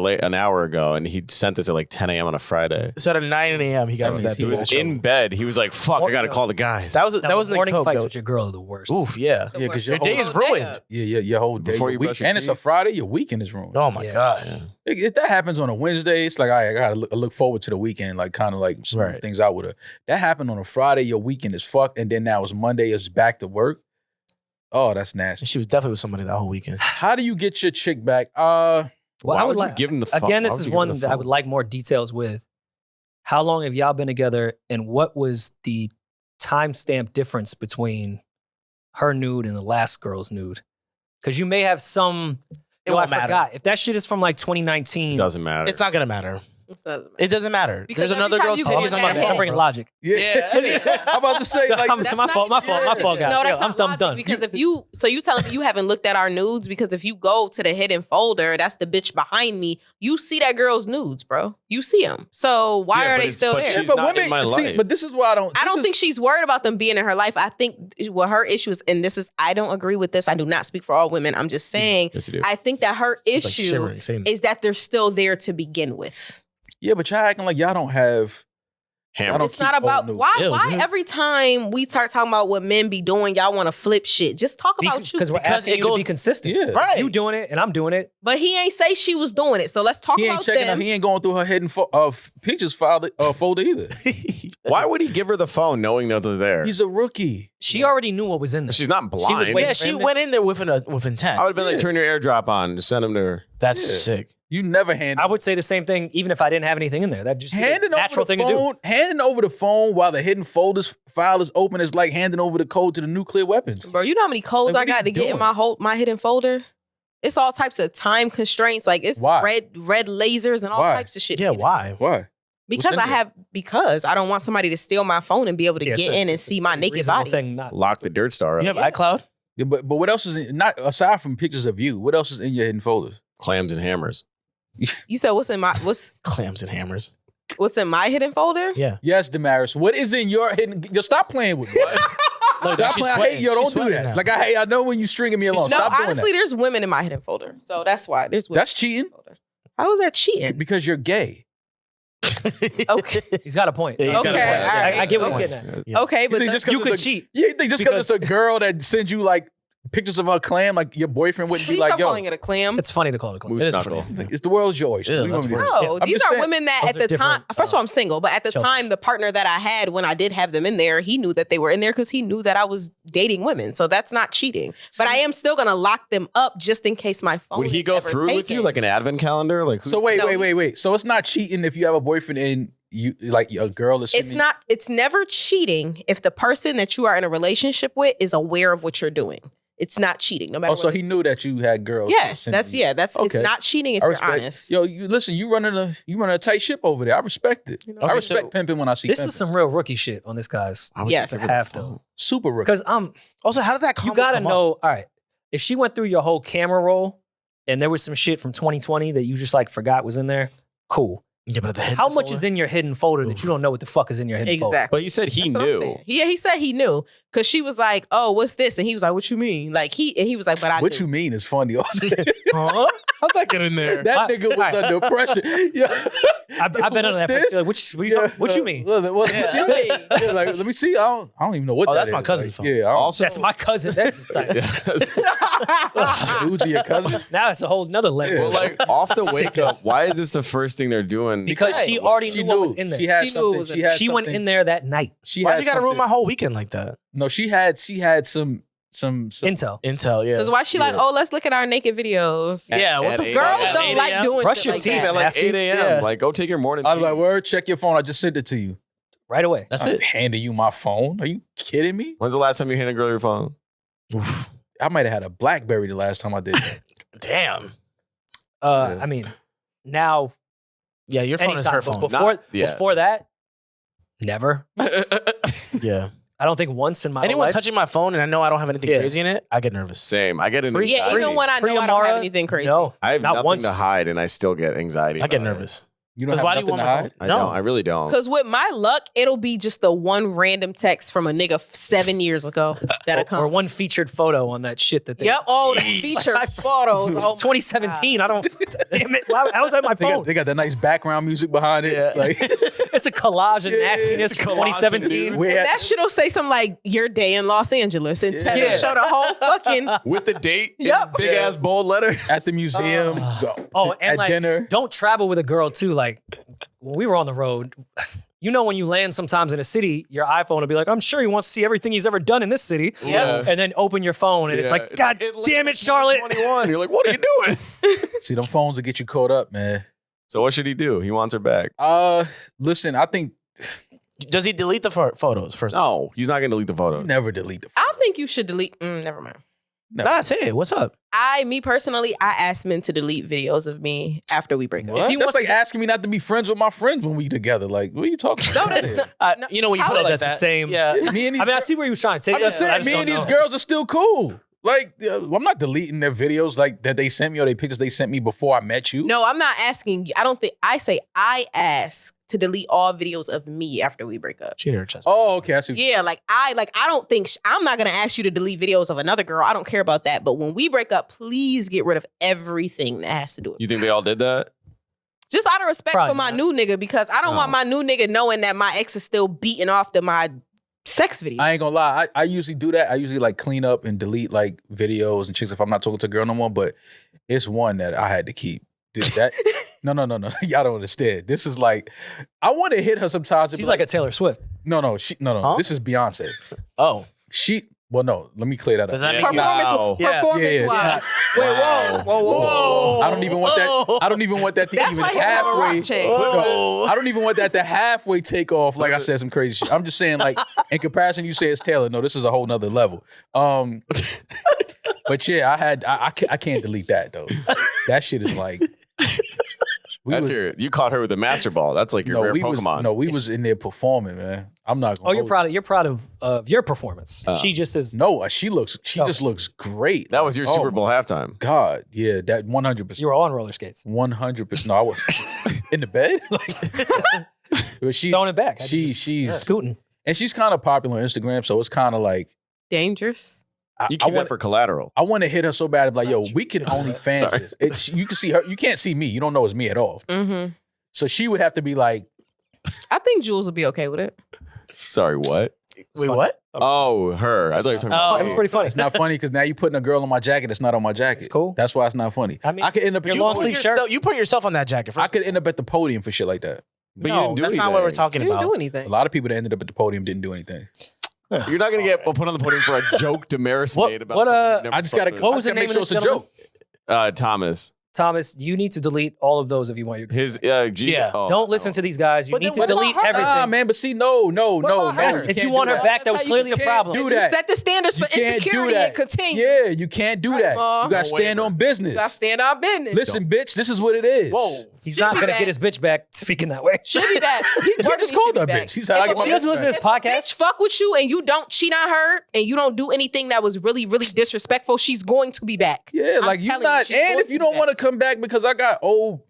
ago, and he sent this at like 10 a.m. on a Friday. So at 9 a.m. he got I to mean, that. he He was bullshit. in bed. He was like, "Fuck, I gotta call the guys." That was Now, the morning coke, fights though. with your girl are the worst. Oof, yeah. Yeah, because Your day is ruined. Yeah, your whole day. Before your you week, brush your and it's a teeth. Friday, your weekend is ruined. Oh my Yeah. gosh. If that happens on a Wednesday, it's like I gotta look forward to the weekend, like kind of like smooth Right. things out with her. That happened on a Friday, your weekend is fucked, and then now it's Monday, it's back to work. Oh, that's nasty. And she was definitely with somebody that whole weekend. How do you get your chick back? Well, Why I would would you like give him the phone? again. Why This would is you give him one the that I would phone? like more details with. How long have y'all been together, and what was the timestamp difference between her nude and the last girl's nude? Because you may have some. It I won't matter. forgot if that shit is from like 2019. Doesn't matter. It's not gonna matter. So, It doesn't matter. Because There's another every time girl's you Oh, go I'm, titties in on my that phone. I'm bringing logic. Yeah, I'm about to say like It's my fault. My fault, guys. No, that's Yeah, I'm not logic done. because if you telling me you haven't looked at our nudes because if you go to the hidden folder, that's the bitch behind me. You see that girl's nudes, bro. You see them. So why Yeah, are but they it's- still but there? she's not in my life. but this is why I don't. I don't think she's worried about them being in her life. I think what her issue is, and I don't agree with this. I do not speak for all women. I'm just saying, Yes, you do. I think that her It's like issue shivering, saying is that they're still there to begin with. Yeah, but y'all acting like y'all don't have. Hammer. I don't It's keep not about old nudes. why. Ew, Why dude. every time we start talking about what men be doing, y'all want to flip shit. Just talk about you. Because we're Because asking it you to goes- be consistent. Yeah. Right. You doing it, and I'm doing it. But he ain't say she was doing it. So let's talk He ain't about checking. them. He ain't going through her hidden pictures folder either. Why would he give her the phone knowing that it was there? He's a rookie. She already knew what was in there. She's not was blind. waiting Yeah, for she him to- went in there with intent. I would have been like, turn your airdrop on, just send him to her. That's Yeah. sick. You never hand. I would say the same thing, even if I didn't have anything in there. That'd just be handing a natural over the thing to do. phone, handing over the phone while the hidden folders file is open is like handing over the code to the nuclear weapons. Bro, you know how many codes Like, I what are got you to get in doing? my hidden folder? It's all types of time constraints. Like it's Why? red lasers and all Why? types of shit. Yeah, why? Why? Because What's in there? because I don't want somebody to steal my phone and be able to Yeah, get it's a- in and see my naked reasonable body. thing, not Lock the dirt star up. You have iCloud? Yeah, but what else is in, not aside from pictures of you? What else is in your hidden folders? Clams and hammers. You said what's in my Clams and hammers. hidden folder? Yeah. Yes, Demaris. What is in your hidden? Yo, stop playing with me. Look, Stop she's playing. I sweating. hate yo. Don't She's do sweating that. now. Like I know when you stringing me along. No, Stop doing honestly, that. there's women in my hidden folder. So that's why there's women. That's cheating How is that cheating? because you're gay. Okay. He's got a point. Yeah, he's got a point. I get what he's Okay. getting at. Yeah. Okay, but You could cheat. Yeah, you think just because it's a girl that sends you like pictures of her clam, like your boyfriend wouldn't please be like, stop yo, calling it a clam. It's funny to call it a clam. Moose It is knuckle. funny. it's the world's yours. Yeah, What do you want me to that's do? No, I'm these just are saying. women that Those at are the different, time, first of all, I'm single, but at the shelters. time, the partner that I had when I did have them in there, he knew that they were in there because he knew that I was dating women. So that's not cheating. But I am still going to lock them up just in case my phone Would he is go ever through with you taken. like an advent calendar? Like, So wait. No. So it's not cheating if you have a boyfriend and you like a girl is It's not, it's never cheating if the person that you are in a relationship with is aware of what you're doing. It's not cheating, no matter Oh, so what. he knew that you had girls. Yes, and- that's it's Okay. not cheating if I you're respect. honest. Yo, you listen. You running a tight ship over there. I respect it. You know? I Okay, respect so- pimping when I see This pimping. is some real rookie shit on this guy's Yes. behalf, though. Super rookie. Because Also, how did that you comment gotta come know. up? All right, if she went through your whole camera roll and there was some shit from 2020 that you just like forgot was in there, cool. Yeah, but at the head How much is in your hidden folder that you don't know what the fuck is in your hidden folder? Exactly. But he said he That's what I'm knew. saying. Yeah, he said he knew because she was like, "Oh, what's this?" And he was like, "What you mean?" Like he was like, "But I What knew." you mean is funny. Huh? How'd that get in there? That I- nigga was I- under pressure. Yeah. I've been under What's that. this? Like, what you mean? Well, let me see. Yeah, like, let me see. I don't even know what Oh, that that's my is. cousin's Like, phone. Yeah. I don't, Also, That's my cousin. That's Yes. Uzi, your cousin. now it's a whole nother level. Yeah. Well, like off the wake Sick up, ass. why is this the first thing they're doing? Because she already knew what was in there. She had She knew it something. was in She there. had She went something- in there that night. She Why'd had you gotta ruin something- my whole weekend like that? No, she had some Intel. Intel, yeah. Because why she like, Yeah. "Oh, let's look at our naked videos." Yeah, what At the 8 fuck? Girls a.m. don't like doing Brush shit your like teeth, that. At like nasty. 8 a.m. Yeah. Like, go take your morning. I was pee. like, word, check your phone. I just sent it to you. Right away. That's I'm it. handing you my phone. Are you kidding me? When's the last time you handed a girl your phone? Oof. I might have had a BlackBerry the last time I did that. Damn. Yeah. I mean, now Yeah, your phone is anytime. her But phone. before that, never. Yeah. I don't think once in my Anyone life. touching my phone and I know I don't have anything Yeah. crazy in it, I get nervous. Same. I get an Pre- Yeah, anxiety. even when I know I don't have Pre-Amara, anything crazy. No, I have not nothing once. to hide, and I still get anxiety. I get about it. nervous. You don't 'Cause have why do you nothing want to my hide? phone? I No. don't. I really don't. Because with my luck, it'll be just the one random text from a nigga 7 years ago that'll or come. one featured photo on that shit that they. Yep. Oh, the Jeez. feature photos. Oh, my 2017. I don't. Damn it! How was that my They phone? got, they got the nice background music behind it. Yeah. Like, It's a collage of Yeah, nastiness it's from collage, 2017. dude. We And had- that shit'll say something like your day in Los Angeles and tell Yeah. show the whole fucking With the date, Yep. big ass bold letter. at the museum, Oh, and at like, dinner. don't travel with a girl too. Like when we were on the road, you know, when you land sometimes in a city, your iPhone will be like, "I'm sure he wants to see everything he's ever done in this city." Yeah. And then open your phone, and it's Yeah. like, "God damn it, Charlotte!" 21. You're like, what are you doing? See, them phones will get you caught up, man. So what should he do? He wants her back. Listen, I think Does he delete the photos first? No, he's not gonna delete the photo. never delete the I phone. think you should delete. Never mind. Never. That's it. What's up? Me personally, I ask men to delete videos of me after we break up. What? he That's wants like to- asking me not to be friends with my friends when we together. Like, what are you talking No, about? that's not. You know when you How put it like that's the that. same- Yeah. Me and these I mean, I see where you was trying to take I'm that. just saying, me and these girls are still cool. Like, I'm not deleting their videos like that they sent me or their pictures they sent me before I met you. No, I'm not asking you. I don't think I say I ask to delete all videos of me after we break up. She hit her chest. Oh, okay. I see. Yeah, I don't think I'm not gonna ask you to delete videos of another girl. I don't care about that. But when we break up, please get rid of everything that has to do with You think they all did that? just out of respect Probably for my not. new nigga, because I don't No. want my new nigga knowing that my ex is still beating off to my sex video. I ain't gonna lie. I usually do that. I usually like clean up and delete like videos and chicks if I'm not talking to a girl no more. But it's one that I had to keep. Did that? No. Y'all don't understand. This is like, I want to hit her sometimes. and She's be like a Taylor Swift. no. Huh? This is Beyonce. Oh. Well, no. Let me clear that up. Does that Yeah. make you... Wow. Performance it's wise. not- Wait, whoa. I don't even want that. I don't even want that to That's even why he have a rock halfway. chain. No, I don't even want that to halfway take off. Like I said, some crazy shit. I'm just saying, like in comparison, you say it's Taylor. No, this is a whole nother level. But yeah, I can't delete that though. That shit is like. You caught her with a master ball. That's like your rare Pokemon. We was in there performing, man. I'm not gonna. Oh, you're proud of your performance. She just is. No, she just looks great. That was your Oh, Super Bowl halftime. God, yeah, that 100%. You were on roller skates, 100%. No, I was in the bed. But she throwing it back. she's scooting. and she's kind of popular on Instagram, so it's kind of like Dangerous. You keep that for collateral. I want to hit her so bad. It's like, It's yo, not we can true. only fans Sorry. this. You can see her. You can't see me. You don't know it's me at all. Mm-hmm. So she would have to be like I think Jules would be okay with it. Sorry, what? Wait, what? Oh, her. I thought you were talking about. It was pretty funny. It's not funny because now you putting a girl on my jacket that's not on my jacket. It's cool. That's why it's not funny. I mean, I could end up your you long put sleeve yourself- shirt. You put yourself on that jacket. I could end up at the podium for shit like that. But you No, didn't do that's not what we're anything. talking You didn't about. do A anything. lot of people that ended up at the podium didn't do anything. You're not gonna get put on the podium for a joke Demaris What- made about. what, something you've never I just gotta. fucked What I was just the gotta name make of sure this it's a joke. with. Thomas. Thomas, you need to delete all of those if you want your. His Yeah. Don't listen to these guys. You But need then to what delete about her? everything. Ah, man, but see, no, about man. her? If you can't want do her that. back, that was You clearly a can't problem. do You that. set the standards You for can't do insecurity that. and continue. Yeah, you can't do that. Ma. You gotta No stand waiver. on You business. gotta stand on business. Listen, bitch, this is what it is. Whoa. He's She'll not be gonna back. get his bitch back speaking that way. She'll be back. He just called her a bitch. He said, I get my She doesn't listen to this If a podcast. bitch fuck with you and you don't cheat on her and you don't do anything that was really, really disrespectful, she's going to be back. Yeah, I'm like you telling not. she's And going if you to don't be want to come back because I got old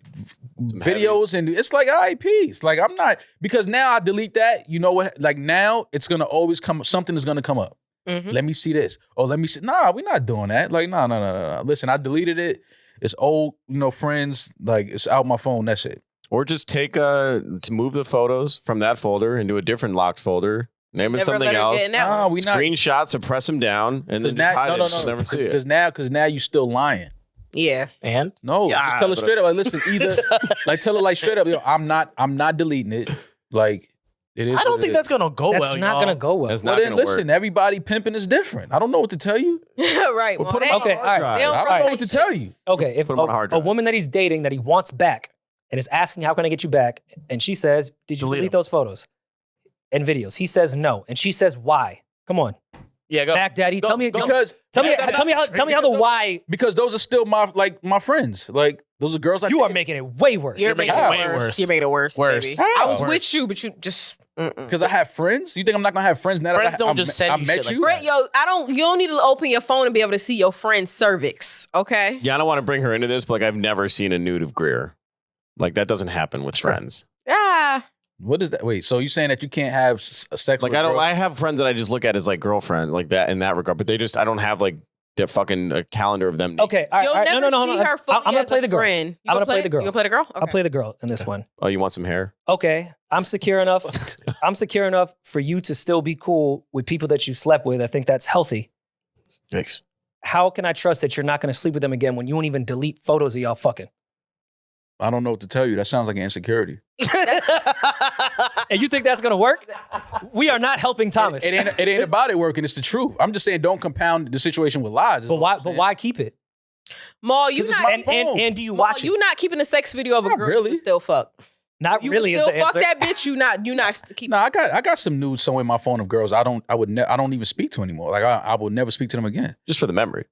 videos and it's like, all right, peace. Like I'm not because now I delete that. You know what? Like now it's gonna always come. Something is gonna come up. Mhm. Let me see this. Oh, let me see. Nah, we're not doing that. Like, no. Listen, I deleted it. It's old, friends. Like it's out my phone. That's it. Or just take to move the photos from that folder into a different locked folder. Name it Never something let her else. get in that Nah, one. we not. Screenshot, suppress them down, and then Because just now, hide it. Just no. never see it. Because now you still lying. Yeah. And No, Yeah, just tell her but- straight up. Like, listen, either like tell her like straight up. I'm not deleting it. Like it is. I don't what it think is. that's gonna go That's well. not y'all. gonna go well. That's Well, not then gonna listen. work. Everybody pimping is different. I don't know what to tell you. Right. Well, Well, put they them don't- Okay, all right. drive. They don't I don't write know that what to shit. tell you. Okay, if Put 'em on a hard a drive. woman that he's dating that he wants back and is asking how can I get you back, and she says, "Did you Delete delete 'em. those photos and videos?" He says no, and she says why? Come on, Yeah, go. back daddy. Go- tell me go. Because tell me how the why. because those are still my friends. Like those are girls. You are making it way worse. You're making How? it Way worse. worse. You're making it worse. Worse. Baby. I was How? with you, but you just. because I have friends. You think I'm not gonna have friends now? Friends that don't just send I you met shit like you. Brett, yo, you don't need to open your phone and be able to see your friend's cervix, okay? Yeah, I don't want to bring her into this, but like I've never seen a nude of Greer. Like that doesn't happen with friends. Ah. What is that? Wait, so you saying that you can't have a sex? Like with I don't. girls? I have friends that I just look at as like girlfriend, like that in that regard. But I don't have like the fucking calendar of them. Okay, all right, You'll all right. never No. see her fully I'm gonna as play a the girl. friend. You I'm gonna gonna play the girl. You gonna play the girl? I'll play the girl in this one. Oh, you want some hair? Okay, I'm secure enough. I'm secure enough for you to still be cool with people that you slept with. I think that's healthy. Thanks. How can I trust that you're not going to sleep with them again when you won't even delete photos of y'all fucking? I don't know what to tell you. That sounds like an insecurity. And you think that's going to work? We are not helping Thomas. It ain't about it working. It's the truth. I'm just saying, don't compound the situation with lies. is But all why? I'm But saying. why keep it? Ma, you 'Cause it's not my And do you Ma, watch you it? not keeping a sex video of a Not girl really. you still fuck. Not You really can is still the fuck answer. that bitch. You not keep. No, I got some nudes somewhere in my phone of girls I don't even speak to anymore. Like I will never speak to them again. Just for the memory.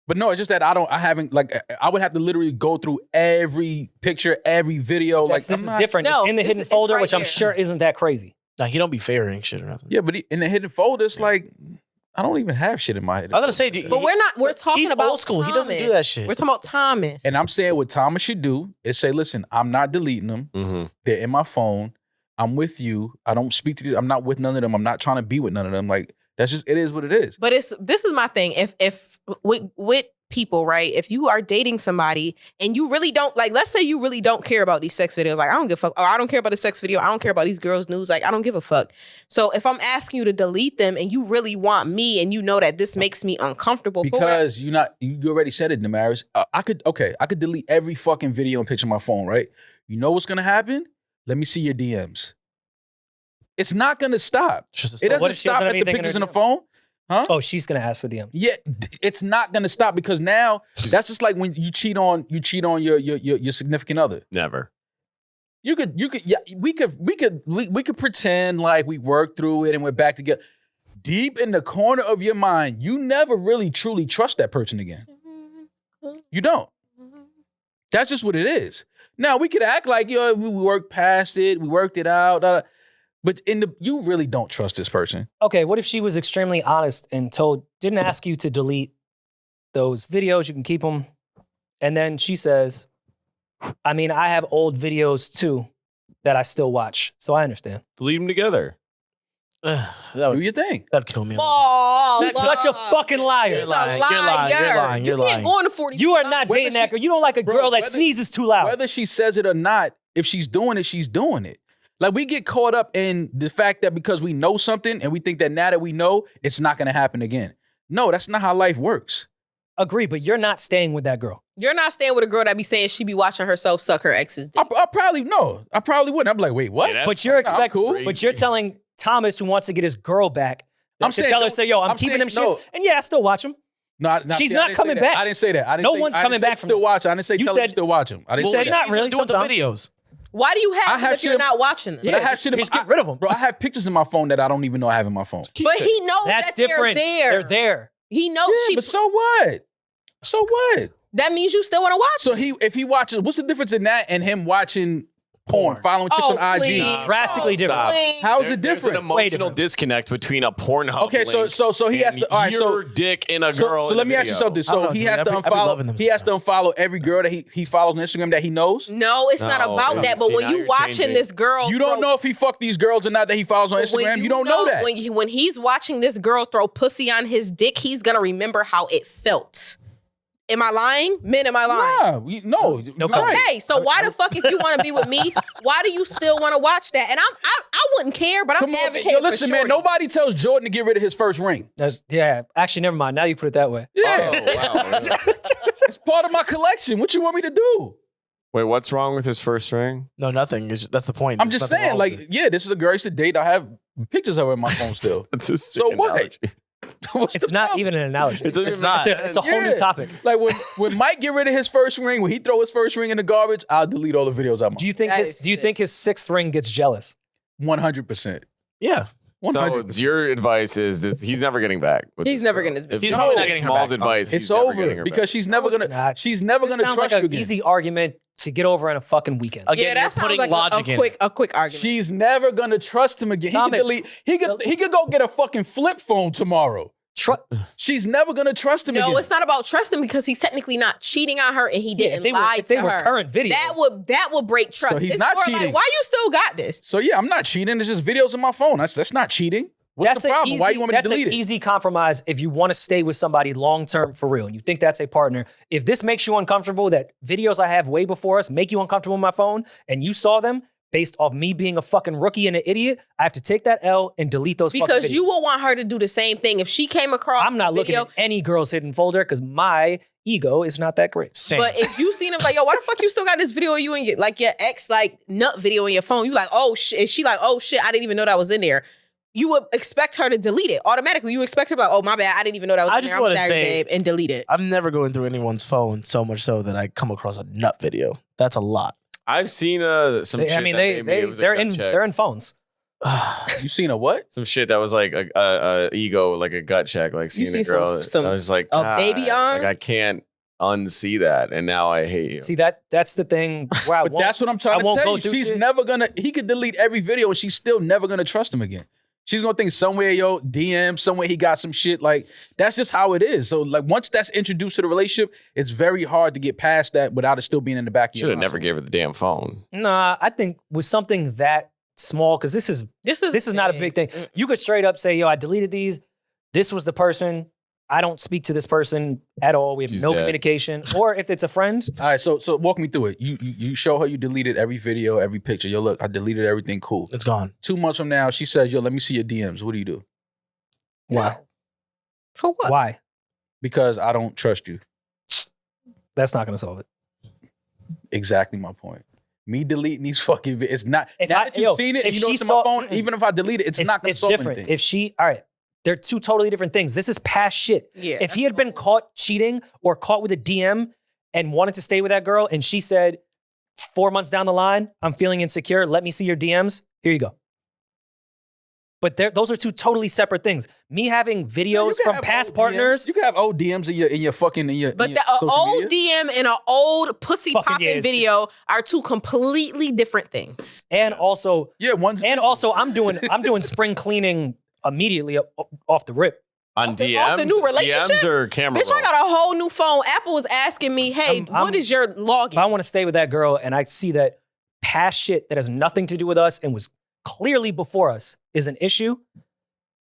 But no, it's just that I haven't like I would have to literally go through every picture, every video. This I'm is not- different. No, It's in the this hidden is- it's folder, right which I'm here. sure isn't that crazy. Nah, he don't be favoring shit or nothing. Yeah, but in the hidden folder, it's like I don't even have shit in my head. I was gonna say, But we're talking he's about old school. He doesn't do Thomas. that shit. We're talking about Thomas. And I'm saying what Thomas should do is say, listen, I'm not deleting them. Mm-hmm. They're in my phone. I'm with you. I don't speak to these. I'm not with none of them. I'm not trying to be with none of them. Like that's just it is what it is. But this is my thing. If with people, right? If you are dating somebody and you really don't like, let's say you really don't care about these sex videos. Like I don't give a fuck. Or I don't care about the sex video. I don't care about these girls' news. Like I don't give a fuck. So if I'm asking you to delete them and you really want me and you know that this makes me uncomfortable Because you already said it, Demaris. I could delete every fucking video and picture on my phone, right? You know what's gonna happen? Let me see your DMs. It's not gonna stop. Just It What doesn't if she stop doesn't have at the anything in pictures her in the DM? phone. Huh? Oh, she's going to ask for them. Yeah, it's not gonna stop because now that's just like when you cheat on your significant other. Never. We could pretend like we worked through it and we're back together. Deep in the corner of your mind, you never really truly trust that person again. You don't. That's just what it is. Now we could act like we worked past it, we worked it out, but you really don't trust this person. Okay, what if she was extremely honest and didn't ask you to delete those videos, you can keep them, and then she says, I mean, I have old videos too that I still watch, so I understand. Delete them together. that Do would your thing. that'd kill me. Oh, That's such a fucking liar. You're lying. You're lying. You're lying. You're You lying. can't go on the 40. You are not dating that girl. You don't like a Bro, girl that whether- sneezes too loud. Whether she says it or not, if she's doing it, she's doing it. Like, we get caught up in the fact that because we know something and we think that now that we know, it's not going to happen again. No, that's not how life works. Agree, but you're not staying with that girl. You're not staying with a girl that be saying she be watching herself suck her ex's dick. I probably wouldn't. I'm like, wait, what? Yeah, But you're cool. But you're telling Thomas, who wants to get his girl back, I'm to saying, tell her, say, yo, I'm I'm keeping saying, them shits. no. And yeah, I still watch them. No, She's see, not I didn't coming say that. back. I didn't say that. I didn't No say, one's I didn't coming say back from still that. watch. I didn't say You tell said- her still watch them. I didn't Well, say they're that. not really doing the sometimes. videos. Why do you I have them have if you're shit- not watching them? But I have shit in just my- get rid of them. Bro, I have pictures in my phone that I don't even know I have in my phone. But he knows That's that different. they're there. They're there. He knows Yeah, but so what? So what? That means you still want to watch. So if he watches, what's the difference in that and him watching porn, following chicks on IG? please. Drastically different. Please. How is it There's an different? emotional disconnect between a Pornhub Okay, link so he has and to. All right, so your dick in a girl. So in let a me ask you video. something. I So don't know, he Julian. has to I be loving unfollow. them He has to unfollow every girl that he follows on Instagram that he knows. No, it's not No, about yeah. that. But See, when now you you're watching changing. this girl, You don't know if he fucked these girls or not that he follows on But when Instagram. You don't know that. When he's watching this girl throw pussy on his dick, he's gonna remember how it felt. Am I lying? Men, am I lying? No. No you're comment. right. Okay, so why the fuck, if you want to be with me, why do you still want to watch that? And I wouldn't care, but I'm Come on, advocating yo, for listen, man. shorty. Nobody tells Jordan to get rid of his first ring. Yeah, actually, never mind. Now you put it that way. Yeah, Oh, wow. it's part of my collection. What you want me to do? Wait, what's wrong with his first ring? No, nothing. That's the point. I'm There's just nothing saying, wrong like, with it. yeah, this is a girl I used to date. I have pictures of her in my phone still. That's a sick So what? analogy. What's It's the not problem? even an analogy. It doesn't It's even make it's a whole new Yeah. topic. Like when Mike get rid of his first ring, when he throw his first ring in the garbage, I'll delete all the videos I'm Do you think That his is Do you sick. think his sixth ring gets jealous? 100%. Yeah. 100%. So your advice is that he's never getting back. with He's this never girl. gonna- If He's you probably not take getting her Small's back, advice. It's he's never getting over her because back. she's never No, it's gonna. not. She's never This gonna sounds trust like you an again. easy argument to get over in a fucking weekend. Again, Yeah, that you're sounds putting like logic in it. a quick argument. She's never gonna trust him again. Thomas, He could go get a fucking flip phone tomorrow. She's never gonna trust him again. No, it's not about trusting because he's technically not cheating on her and he didn't lie if they to were her. current videos. That would break trust. So he's It's not more cheating. Like, why you still got this? So yeah, I'm not cheating. It's just videos on my phone. That's not cheating. What's the problem? Why you want me to delete That's it? an easy compromise if you want to stay with somebody long term for real and you think that's a partner. If this makes you uncomfortable, that videos I have way before us make you uncomfortable on my phone and you saw them based off me being a fucking rookie and an idiot, I have to take that L and delete those fucking videos. Because you will want her to do the same thing. If she came across I'm not looking video, at any girl's hidden folder because my ego is not that great. Same. but if you seen him like, yo, why the fuck you still got this video of you and your ex nut video in your phone? You like, oh shit. She like, oh shit, I didn't even know that was in there. You would expect her to delete it automatically. You expect her to be like, oh my bad, I didn't even know that was I in just there. I'm wanna sorry, say- babe, and delete it. I'm never going through anyone's phone so much so that I come across a nut video. That's a lot. I've seen some shit. I mean, that maybe it was a they're gut in check. they're in phones. You seen a what? Some shit that was like a ego, like a gut check, like seeing a seen girl. some- I was like, a baby God, arm? like I can't unsee that, and now I hate you. See that's the thing where I But won't, that's what I'm trying I to won't tell go you. through She's shit. never gonna. He could delete every video, and she's still never gonna trust him again. She's gonna think somewhere, yo, DM, somewhere he got some shit. Like, that's just how it is. So, like, once that's introduced to the relationship, it's very hard to get past that without it still being in the back of your Should have mind. never gave her the damn phone. Nah, I think with something that small, because this is not a big thing. You could straight up say, yo, I deleted these. This was the person. I don't speak to this person at all. We have She's no dead. communication. Or if it's a friend, All right, so walk me through it. You show her you deleted every video, every picture. Yo, look, I deleted everything. Cool. It's gone. 2 months from now, she says, yo, let me see your DMs. What do you do? why? For what? Why? Because I don't trust you. That's not going to solve it. Exactly my point. Me deleting these fucking videos, it's not. If now I- that you've yo, seen it, and if you know she it's in saw- my phone, even if I delete it, it's not going to It's solve different. anything. If she, all right, they're two totally different things. This is past shit. Yeah. If he had been caught cheating or caught with a DM and wanted to stay with that girl and she said 4 months down the line, I'm feeling insecure, let me see your DMs, here you go. But those are two totally separate things. Me having videos You can from have past old partners, DMs. You can have old DMs in your fucking in your. But in the your social old media. DM and an old pussy Fucking popping yes. video are two completely different things. and also I'm doing spring cleaning immediately off the rip. On Off the DMs, new relationship? DMs or camera Bitch, I roll? got a whole new phone. Apple was asking me, hey, what is your If I login? want to stay with that girl and I see that past shit that has nothing to do with us and was clearly before us is an issue,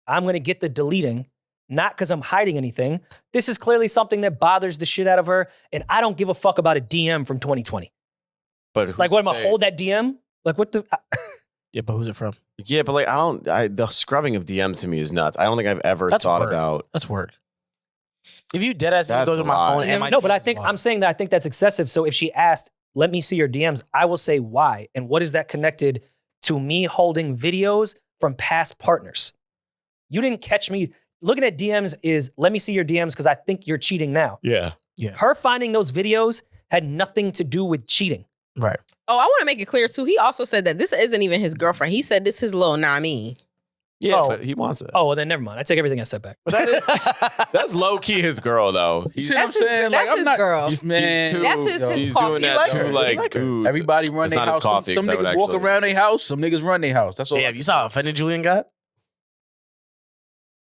I'm going to get the deleting, not because I'm hiding anything. This is clearly something that bothers the shit out of her, and I don't give a fuck about a DM from 2020. But Like, what am I say- hold that DM? Like, what the? Yeah, but who's it from? Yeah, but like the scrubbing of DMs to me is nuts. I don't think I've ever thought work. about. That's work. If you dead ass That's go to a my lot. phone and my No, but I'm saying that I think that's excessive. So if she asked, let me see your DMs, I will say why. And what is that connected to me holding videos from past partners? You didn't catch me. Looking at DMs is, let me see your DMs because I think you're cheating now. Yeah. Her finding those videos had nothing to do with cheating. Right. Oh, I want to make it clear too. He also said that this isn't even his girlfriend. He said this is his little Nami. Yeah, Oh. but he wants it. Oh, well then never mind. I take everything I said back. But that is that's low key his girl though. You see what I'm saying? That's I'm his not, girl. man. That's his He's coffee. doing You that like too. her. You Like, like her. ooh, Everybody run it's their not his house. coffee, Some 'cause I would niggas walk actually- around their house. Some niggas run their house. That's all. Damn, you saw how offended Julian got?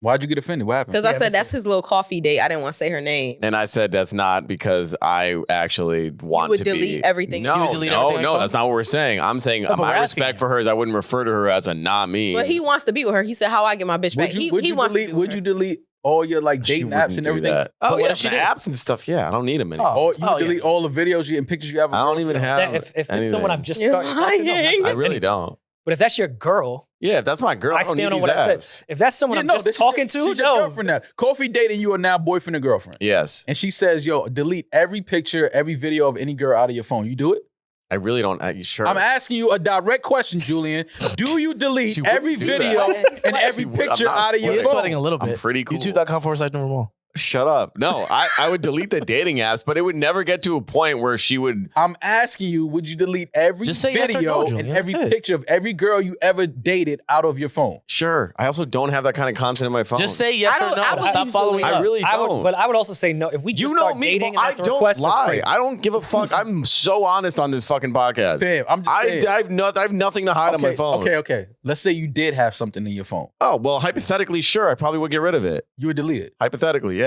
Why'd you get offended? What happened? Because I said that's his little coffee date. I didn't want to say her name. And I said that's not because I actually want would to delete be. everything. No, You would delete no, everything on your no. phone? That's not what we're saying. I'm saying No, but my we're asking respect you. for her is I wouldn't refer to her as a not me. But he wants to be with her. He said, "How I get my bitch back?" Would He you wants to delete? be with Would her. you delete all your like She dating wouldn't apps and do everything? that. Oh, Oh what yeah, if she the did? apps and stuff. Yeah, I don't need them anymore. Or you Oh, delete yeah. all the videos and pictures you have. I don't even have. That if it's anything. someone I'm just You're starting to talk to, no, lying. not I really any- don't. But if that's your girl, Yeah, if that's my girl. I don't stand need on what these I said. apps. If that's someone I'm just talking to, she's your no. girlfriend now. Kofi dating you are now boyfriend and girlfriend. Yes, And she says, "Yo, delete every picture, every video of any girl out of your phone." You do it? I really don't. You sure? I'm asking you a direct question, Julian. Do you delete She wouldn't every do video that. and every She would. I'm picture not out of your You're phone? sweating a little I'm bit. pretty cool. YouTube.com/NewRoryNMal. Shut up. No, I would delete the dating apps, but it would never get to a point where she would. I'm asking you, would you delete every Just say yes or video no, Julian. and every That's it. picture of every girl you ever dated out of your phone? Sure. I also don't have that kind of content in my phone. Just say yes I or don't- no. I and believe Stop following Julian. up. I really don't. but I would also say no. If we just You know start me, dating but and I that's a don't request, that's lie. crazy. I don't give a fuck. I'm so honest on this fucking podcast. Fam, I'm just saying. I have nothing to hide on my phone. Okay. Let's say you did have something in your phone. Oh, well, hypothetically, sure. I probably would get rid of it. You would delete it. Hypothetically, yeah.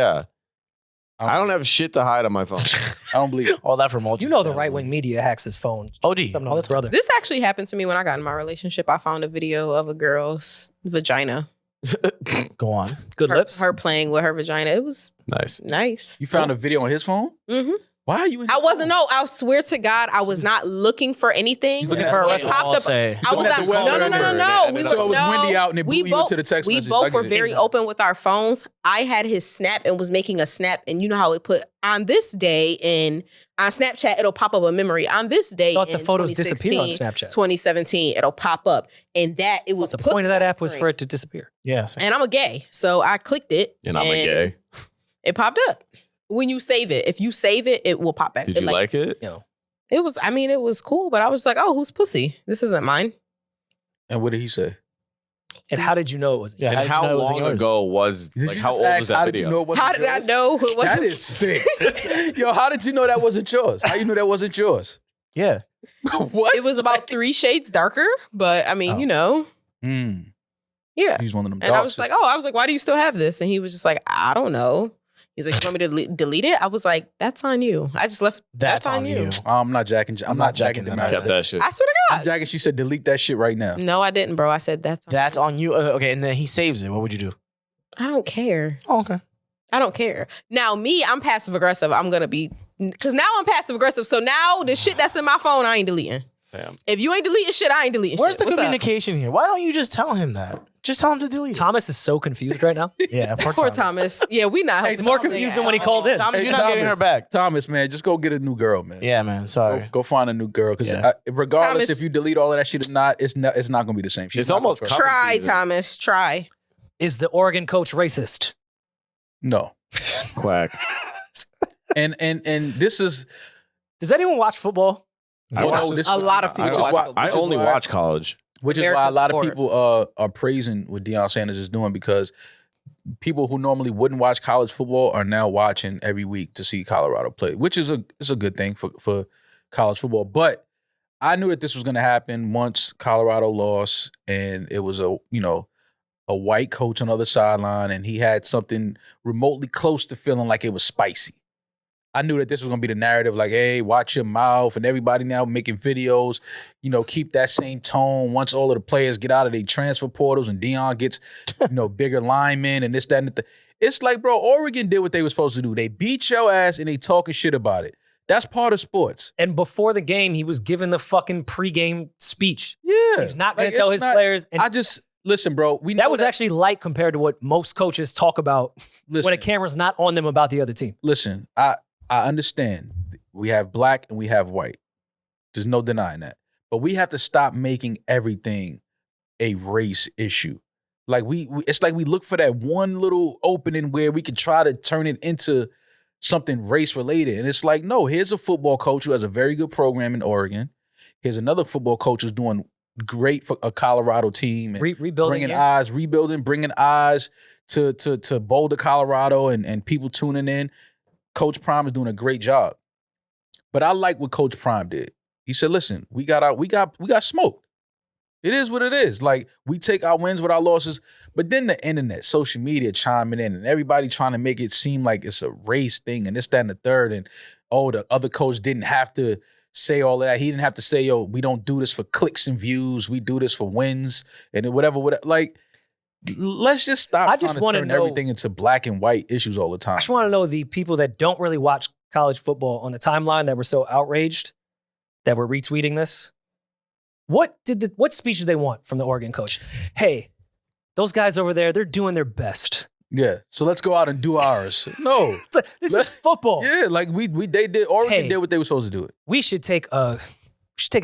I don't have shit to hide on my phone. I don't believe it. All that from You know the right wing media hacks his phone. OG. Something Oh, on that's his brother. This actually happened to me when I got in my relationship. I found a video of a girl's vagina. Go on. Good her, lips. Her playing with her vagina. It was Nice. nice. You found a video on his phone? Mm-hmm. Why are you in I his wasn't. phone? No, I swear to God, I was not looking for anything. You looking for a It wrestling popped up. say. I was Looking at like, the weather no. and We so it was windy out and it blew you into the text We message. I both get were it. very open with our phones. I had his snap and was making a snap, and you know how it put on this day on Snapchat, it'll pop up a memory. On this day, I thought the in photos disappear on 2016, Snapchat. 2017, it'll pop up, and that it was The point of that pussy app was screen. for it to disappear. Yes. And I'm a gay, so I clicked it, And I'm a gay. It popped up when you save it. If you save it, it will pop back. Did It, you like it? It was. I mean, it was cool, but I was like, oh, who's pussy? This isn't mine. And what did he say? And how did you know it was? Yeah, And did you how know it wasn't long yours? ago was, Did like, you how just old ask, was that how video? Did you know it wasn't How did I yours? know it wasn't? That is sick. Yo, how did you know that wasn't yours? How you knew that wasn't yours? Yeah. What? It was about 3 shades darker, but I mean, Oh. you know, yeah. He's one of them. And I was like, why do you still have this? And he was just like, I don't know. He's like, you want me to delete it? I was like, that's on you. I just left. That's on you. I'm not jacking. I'm not jacking that. Demaris. Kept that shit. I swear to I'm God. jacking. She said, delete that shit right now. No, I didn't, bro. I said that's on That's on you. Okay, and then he saves it. What would you do? I don't care. Oh, okay. I don't care. Now, me, I'm passive aggressive. I'm going to be, because now I'm passive aggressive. So now the shit that's in my phone, I ain't deleting. Damn. If you ain't deleting shit, I ain't deleting Where's shit. the What's up? communication here? Why don't you just tell him that? Just tell him to delete it. Thomas is so confused right now. Yeah, Poor Thomas. Yeah, we not. He's more confused than when he called in. Thomas, Hey, you're not giving her back. Thomas, man, just go get a new girl, man. Yeah, man. Sorry. Go find a new girl because Yeah. regardless Thomas- if you delete all of that shit or not, it's not going to be the same. She's It's not almost gonna- covered. Try, season. Thomas. Try. Is the Oregon coach racist? no. Quack. And this is Does anyone watch football? I You know, watch this- A lot of I, people watch football. I Which is only why- watch college. which is why a America's lot of sport. people are praising what Deion Sanders is doing because people who normally wouldn't watch college football are now watching every week to see Colorado play, which is a good thing for college football. But I knew that this was going to happen once Colorado lost, and it was a white coach on the other sideline, and he had something remotely close to feeling like it was spicy. I knew that this was going to be the narrative, like, hey, watch your mouth, and everybody now making videos, keep that same tone once all of the players get out of their transfer portals and Deion gets, bigger linemen and this, that, and the. It's like, bro, Oregon did what they were supposed to do. They beat your ass and they talking shit about it. That's part of sports. And before the game, he was given the fucking pregame speech. Yeah. He's not going to tell his players. And Listen, bro. That was actually light compared to what most coaches talk about when a camera's not on them about the other team. Listen, I understand. We have black and we have white. There's no denying that. But we have to stop making everything a race issue. Like it's like we look for that one little opening where we can try to turn it into something race related. And it's like, no, here's a football coach who has a very good program in Oregon. Here's another football coach who's doing great for a Colorado team. And rebuilding, bringing eyes to Boulder, Colorado, and people tuning in. Coach Prime is doing a great job. But I like what Coach Prime did. He said, listen, we got smoked. It is what it is. Like, we take our wins with our losses, but then the internet, social media chiming in and everybody trying to make it seem like it's a race thing and this, that, and the third. And, the other coach didn't have to say all that. He didn't have to say, yo, we don't do this for clicks and views. We do this for wins and whatever. Like, let's just stop trying to turn everything into black and white issues all the time. I just want to know the people that don't really watch college football on the timeline that were so outraged that were retweeting this. What speech did they want from the Oregon coach? Hey, those guys over there, they're doing their best. Yeah, so let's go out and do ours. No, this is football. Yeah, like Oregon did what they were supposed to do. We should take a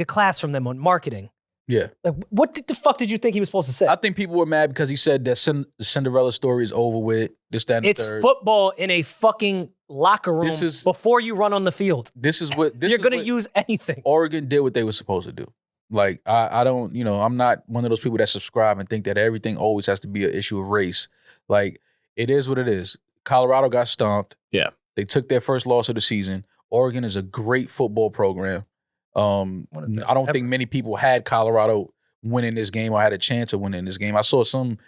class from them on marketing. Yeah. Like, what the fuck did you think he was supposed to say? I think people were mad because he said that the Cinderella story is over with. This, that, and the third. It's football in a fucking locker room before you run on the field. You're going to use anything. Oregon did what they were supposed to do. Like, I don't, I'm not one of those people that subscribe and think that everything always has to be an issue of race. Like, it is what it is. Colorado got stomped. Yeah. They took their first loss of the season. Oregon is a great football program. I don't think many people had Colorado winning this game or had a chance of winning this game. I saw some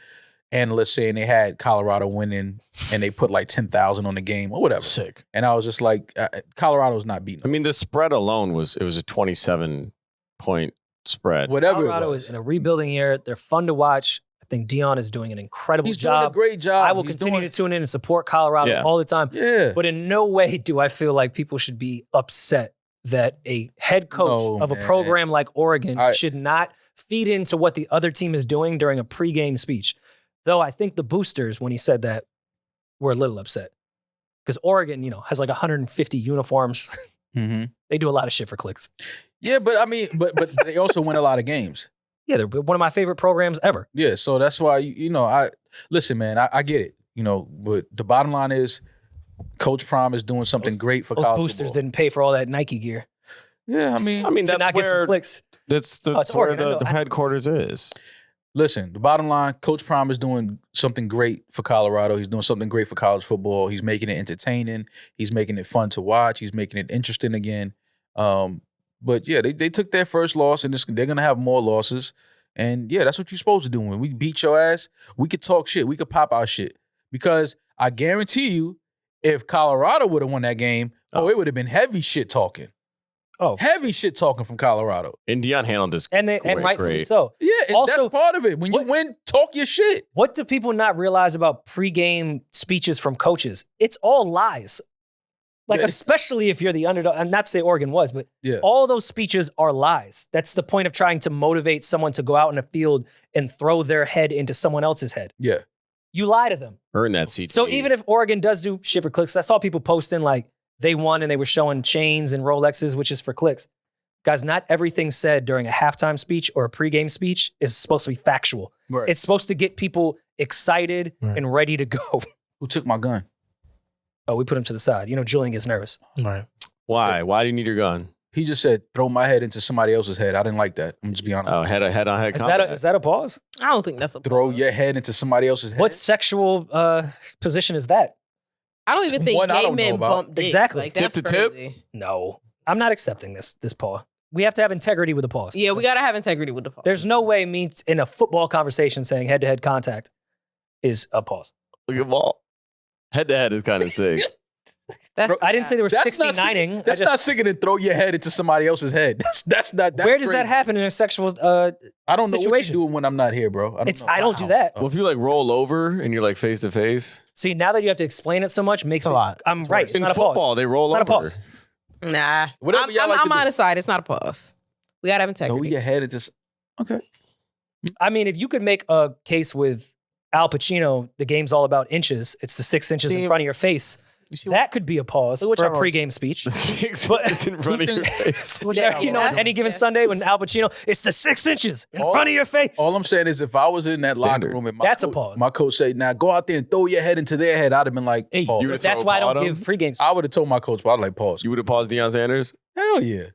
analysts saying they had Colorado winning and they put like 10,000 on the game or whatever. Sick. And I was just like, Colorado's not beating them. I mean, the spread alone was a 27-point spread. Whatever Colorado is in a rebuilding year. They're fun to watch. I think Dion is doing an incredible job. He's doing a great job. I will continue to tune in and support Colorado all the time. Yeah. But in no way do I feel like people should be upset that a head coach of a program like Oregon should not feed into what the other team is doing during a pregame speech. Though I think the boosters, when he said that, were a little upset. Because Oregon, has like 150 uniforms. Mm-hmm. They do a lot of shit for clicks. Yeah, but I mean, but they also win a lot of games. Yeah, they're one of my favorite programs ever. Yeah, so that's why, listen, man, I get it. But the bottom line is Coach Prime is doing something great for college boosters football. didn't pay for all that Nike gear. Yeah, I mean, to not get some clicks. That's it's where Oregon, the headquarters is. Listen, the bottom line, Coach Prime is doing something great for Colorado. He's doing something great for college football. He's making it entertaining. He's making it fun to watch. He's making it interesting again. But yeah, they took their first loss, and they're going to have more losses. And yeah, that's what you're supposed to do. When we beat your ass, we could talk shit. We could pop our shit. Because I guarantee you, if Colorado would have won that game, it would have been heavy shit talking. Heavy shit talking from Colorado. And Dion handled this and rightfully so. Yeah, also, that's part of it. When you win, talk your shit. What do people not realize about pregame speeches from coaches? It's all lies. Like, especially if you're the underdog. I'm not to say Oregon was, but all those speeches are lies. That's the point of trying to motivate someone to go out in the field and throw their head into someone else's head. Yeah. You lie to them. Earn that seat. So even if Oregon does do shit for clicks, I saw people posting like they won and they were showing chains and Rolexes, which is for clicks. Guys, not everything said during a halftime speech or a pregame speech is supposed to be factual. Right. It's supposed to get people excited and ready to go. Who took my gun? Oh, we put him to the side. Julian gets nervous. Right. Why? Why do you need your gun? He just said, throw my head into somebody else's head. I didn't like that. I'm just be honest. Oh, head on head combat. Is that a pause? I don't think that's a Throw pause. your head into somebody else's head. What sexual position is that? I don't even think gay men bump dicks. Exactly. Like, that's Tip to crazy. tip? No. I'm not accepting this pause. We have to have integrity with the pause. Yeah, we got to have integrity with the pause. There's no way me in a football conversation saying head-to-head contact is a pause. Look at ball. Head to head is kind of sick. I didn't say they were 69ing. That's not sick than throw your head into somebody else's head. That's not. Where does that happen in a sexual I don't know situation? what you're doing when I'm not here, bro. I don't do that. Well, if you like roll over and you're like face to face. See, now that you have to explain it so much, makes it. a lot. I'm right. It's In not a football, pause. they roll It's not over. a pause. Nah. Whatever y'all like to I'm do. on the side. It's not a pause. We gotta have Throw integrity. your head and just okay. I mean, if you could make a case with Al Pacino, the game's all about inches. It's the 6 inches in front of your face. That could be a pause for a pregame speech. The 6 But- inches in front of your face. You know, any given Sunday when Al Pacino, it's the 6 inches in front of your face. All I'm saying is, if I was in that locker room and That's a pause. my coach said, "Now go out there and throw your head into their head," I'd have been like, Hey, pause. you would've That's throw why I a don't ball at give him? pregame speech. I would have told my coach, but I'd like pause. You would have paused Deion Sanders? Hell yeah.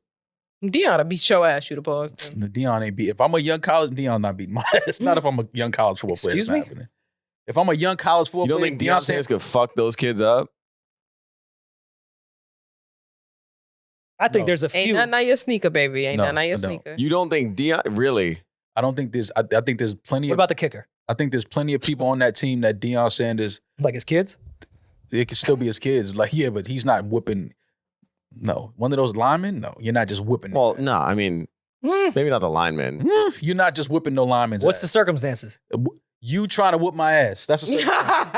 Dion, I beat your ass. You the pause. Deion ain't beat. If I'm a young college, Deion not beating my ass. Not if I'm a young college football player. Excuse It's not me? happening. If I'm a young college football You don't player, think Deion Sanders could fuck those kids up? I think No. there's a Ain't few. nothing on your sneaker, baby. Ain't No, nothing on your I don't. sneaker. You don't think Deion really? I don't think there's. I think there's plenty What of. about the kicker? I think there's plenty of people on that team that Deion Sanders. Like his kids? It could still be his kids. Like, yeah, but he's not whipping. No, one of those linemen. No, you're not just whipping. Well, them. no, I mean, maybe not the lineman. You're not just whipping no linemen's What's the ass. circumstances? You trying to whip my ass? That's a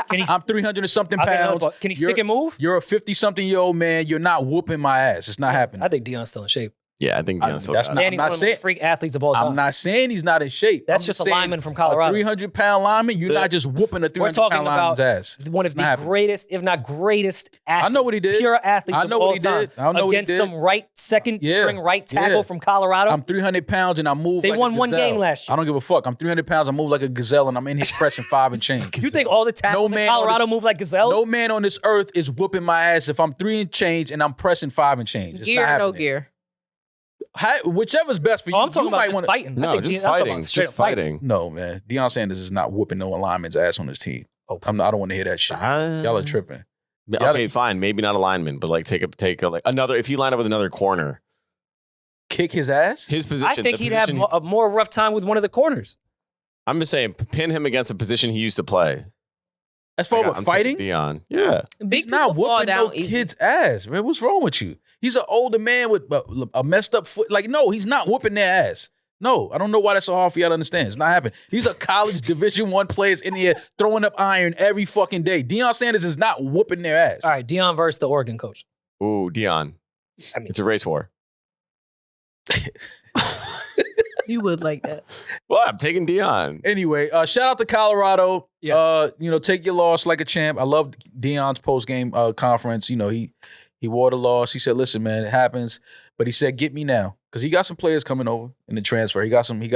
Can he, I'm 300 and something I'll get another pounds. pause. Can he You're- stick and move? You're a 50-something-year-old man. You're not whooping my ass. It's not happening. I think Dion's still in shape. Yeah, I think Deion's still that's got not- it. And he's I'm one of the saying- most freak athletes of all time. I'm not saying he's not in shape. That's I'm just a saying lineman from Colorado. A 300-pound lineman. You're not just whooping a 300-pound talking lineman's about ass. One of It's not the happening. greatest, if not greatest, athletes, I know what he did. pure athletes I of know all what he time. did. I know what he Against did. some second Yeah. string right tackle Yeah. from Colorado. I'm 300 pounds and I move They like won a one gazelle. game last year. I don't give a fuck. I'm 300 pounds. I move like a gazelle and I'm in here pressing 5 and change. you think all the tackles in man on Colorado this- move like gazelles? No man on this earth is whooping my ass if I'm 3 and change and I'm pressing 5 and change. It's Gear, not no happening. gear. Whichever's best for you. Oh, I'm talking you about might just wanna- fighting. I No, think just I'm talking about fighting. straight Just up fighting. fighting. No, man. Deion Sanders is not whooping no lineman's ass on his team. Oh, I don't want to hear that shit. Y'all are tripping. Okay, fine. Maybe not a lineman, but like take a like another. If he lined up with another corner, Kick his ass? his position. I think the he'd have position- a more rough time with one of the corners. I'm just saying, pin him against a position he used to play. As far Like, as fighting? Deion. Yeah. Big He's not people fall whooping down no easy. kid's ass, man. What's wrong with you? He's an older man with a messed up foot. Like, no, he's not whooping their ass. No, I don't know why that's so hard for y'all to understand. It's not happening. These are college Division I players in here throwing up iron every fucking day. Deion Sanders is not whooping their ass. All right, Dion versus the Oregon coach. Ooh, Deion. I mean, It's a race war. You would like that. Well, I'm taking Deion. Anyway, shout out to Colorado. Yes. Take your loss like a champ. I loved Deion's post-game conference. You know, he wore the loss. He said, listen, man, it happens. But he said, get me now. Because he got some players coming over in the transfer. He got some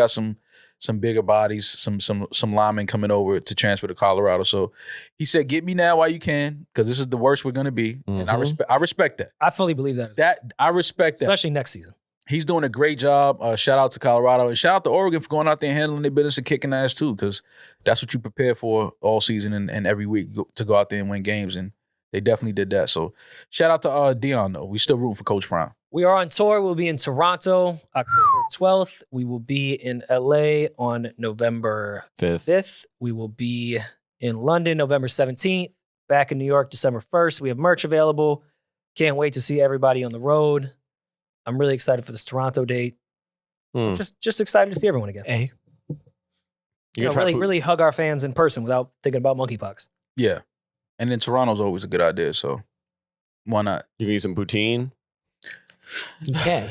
bigger bodies, some linemen coming over to transfer to Colorado. So he said, get me now while you can, because this is the worst we're gonna be. And I respect that. I fully believe that. I respect that. Especially next season. He's doing a great job. Shout out to Colorado and shout out to Oregon for going out there and handling their business and kicking ass too, because that's what you prepare for all season and every week to go out there and win games. And they definitely did that. So shout out to Deion though. We still rooting for Coach Prime. We are on tour. We'll be in Toronto October 12th. We will be in LA on November 5th. We will be in London November 17th. Back in New York December 1st. We have merch available. Can't wait to see everybody on the road. I'm really excited for this Toronto date. Just excited to see everyone again. Hey. Really hug our fans in person without thinking about monkeypox. Yeah. And then Toronto's always a good idea. So why not? You can eat some poutine. Yeah,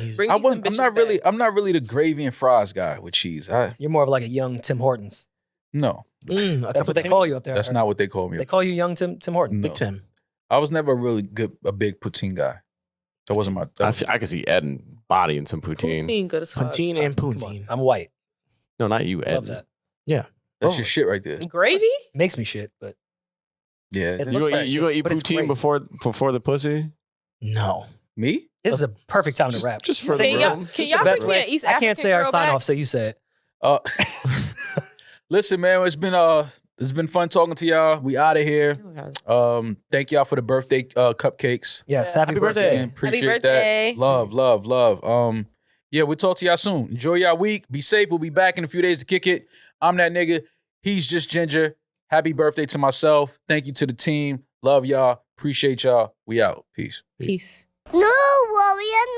I'm not really the gravy and fries guy with cheese. You're more of like a young Tim Hortons. No. That's what they call you up there. That's not what they call me. They call you young Tim Hortons. No. Big Tim. I was never a big poutine guy. That wasn't my. I can see Eddin bodying some poutine. Poutine good as fuck. Poutine and poutine. I'm white. No, not you, Eddin. Love that. Yeah. That's your shit right there. Gravy? Makes me shit, but Yeah. It You looks gonna like eat shit, but it's poutine great. before the pussy? No. Me? This is a perfect time to rap. Just for the Can y'all, room. can It's y'all the best pick me way. an East I can't African say our girl sign back? off, so you say it. Listen, man, it's been fun talking to y'all. We out of here. Thank y'all for the birthday cupcakes. Yes, happy birthday. Man, appreciate Happy birthday. that. Love. Yeah, we'll talk to y'all soon. Enjoy y'all week. Be safe. We'll be back in a few days to kick it. I'm that nigga. He's just Ginger. Happy birthday to myself. Thank you to the team. Love y'all. Appreciate y'all. We out. Peace. Peace. NewRoryNMal.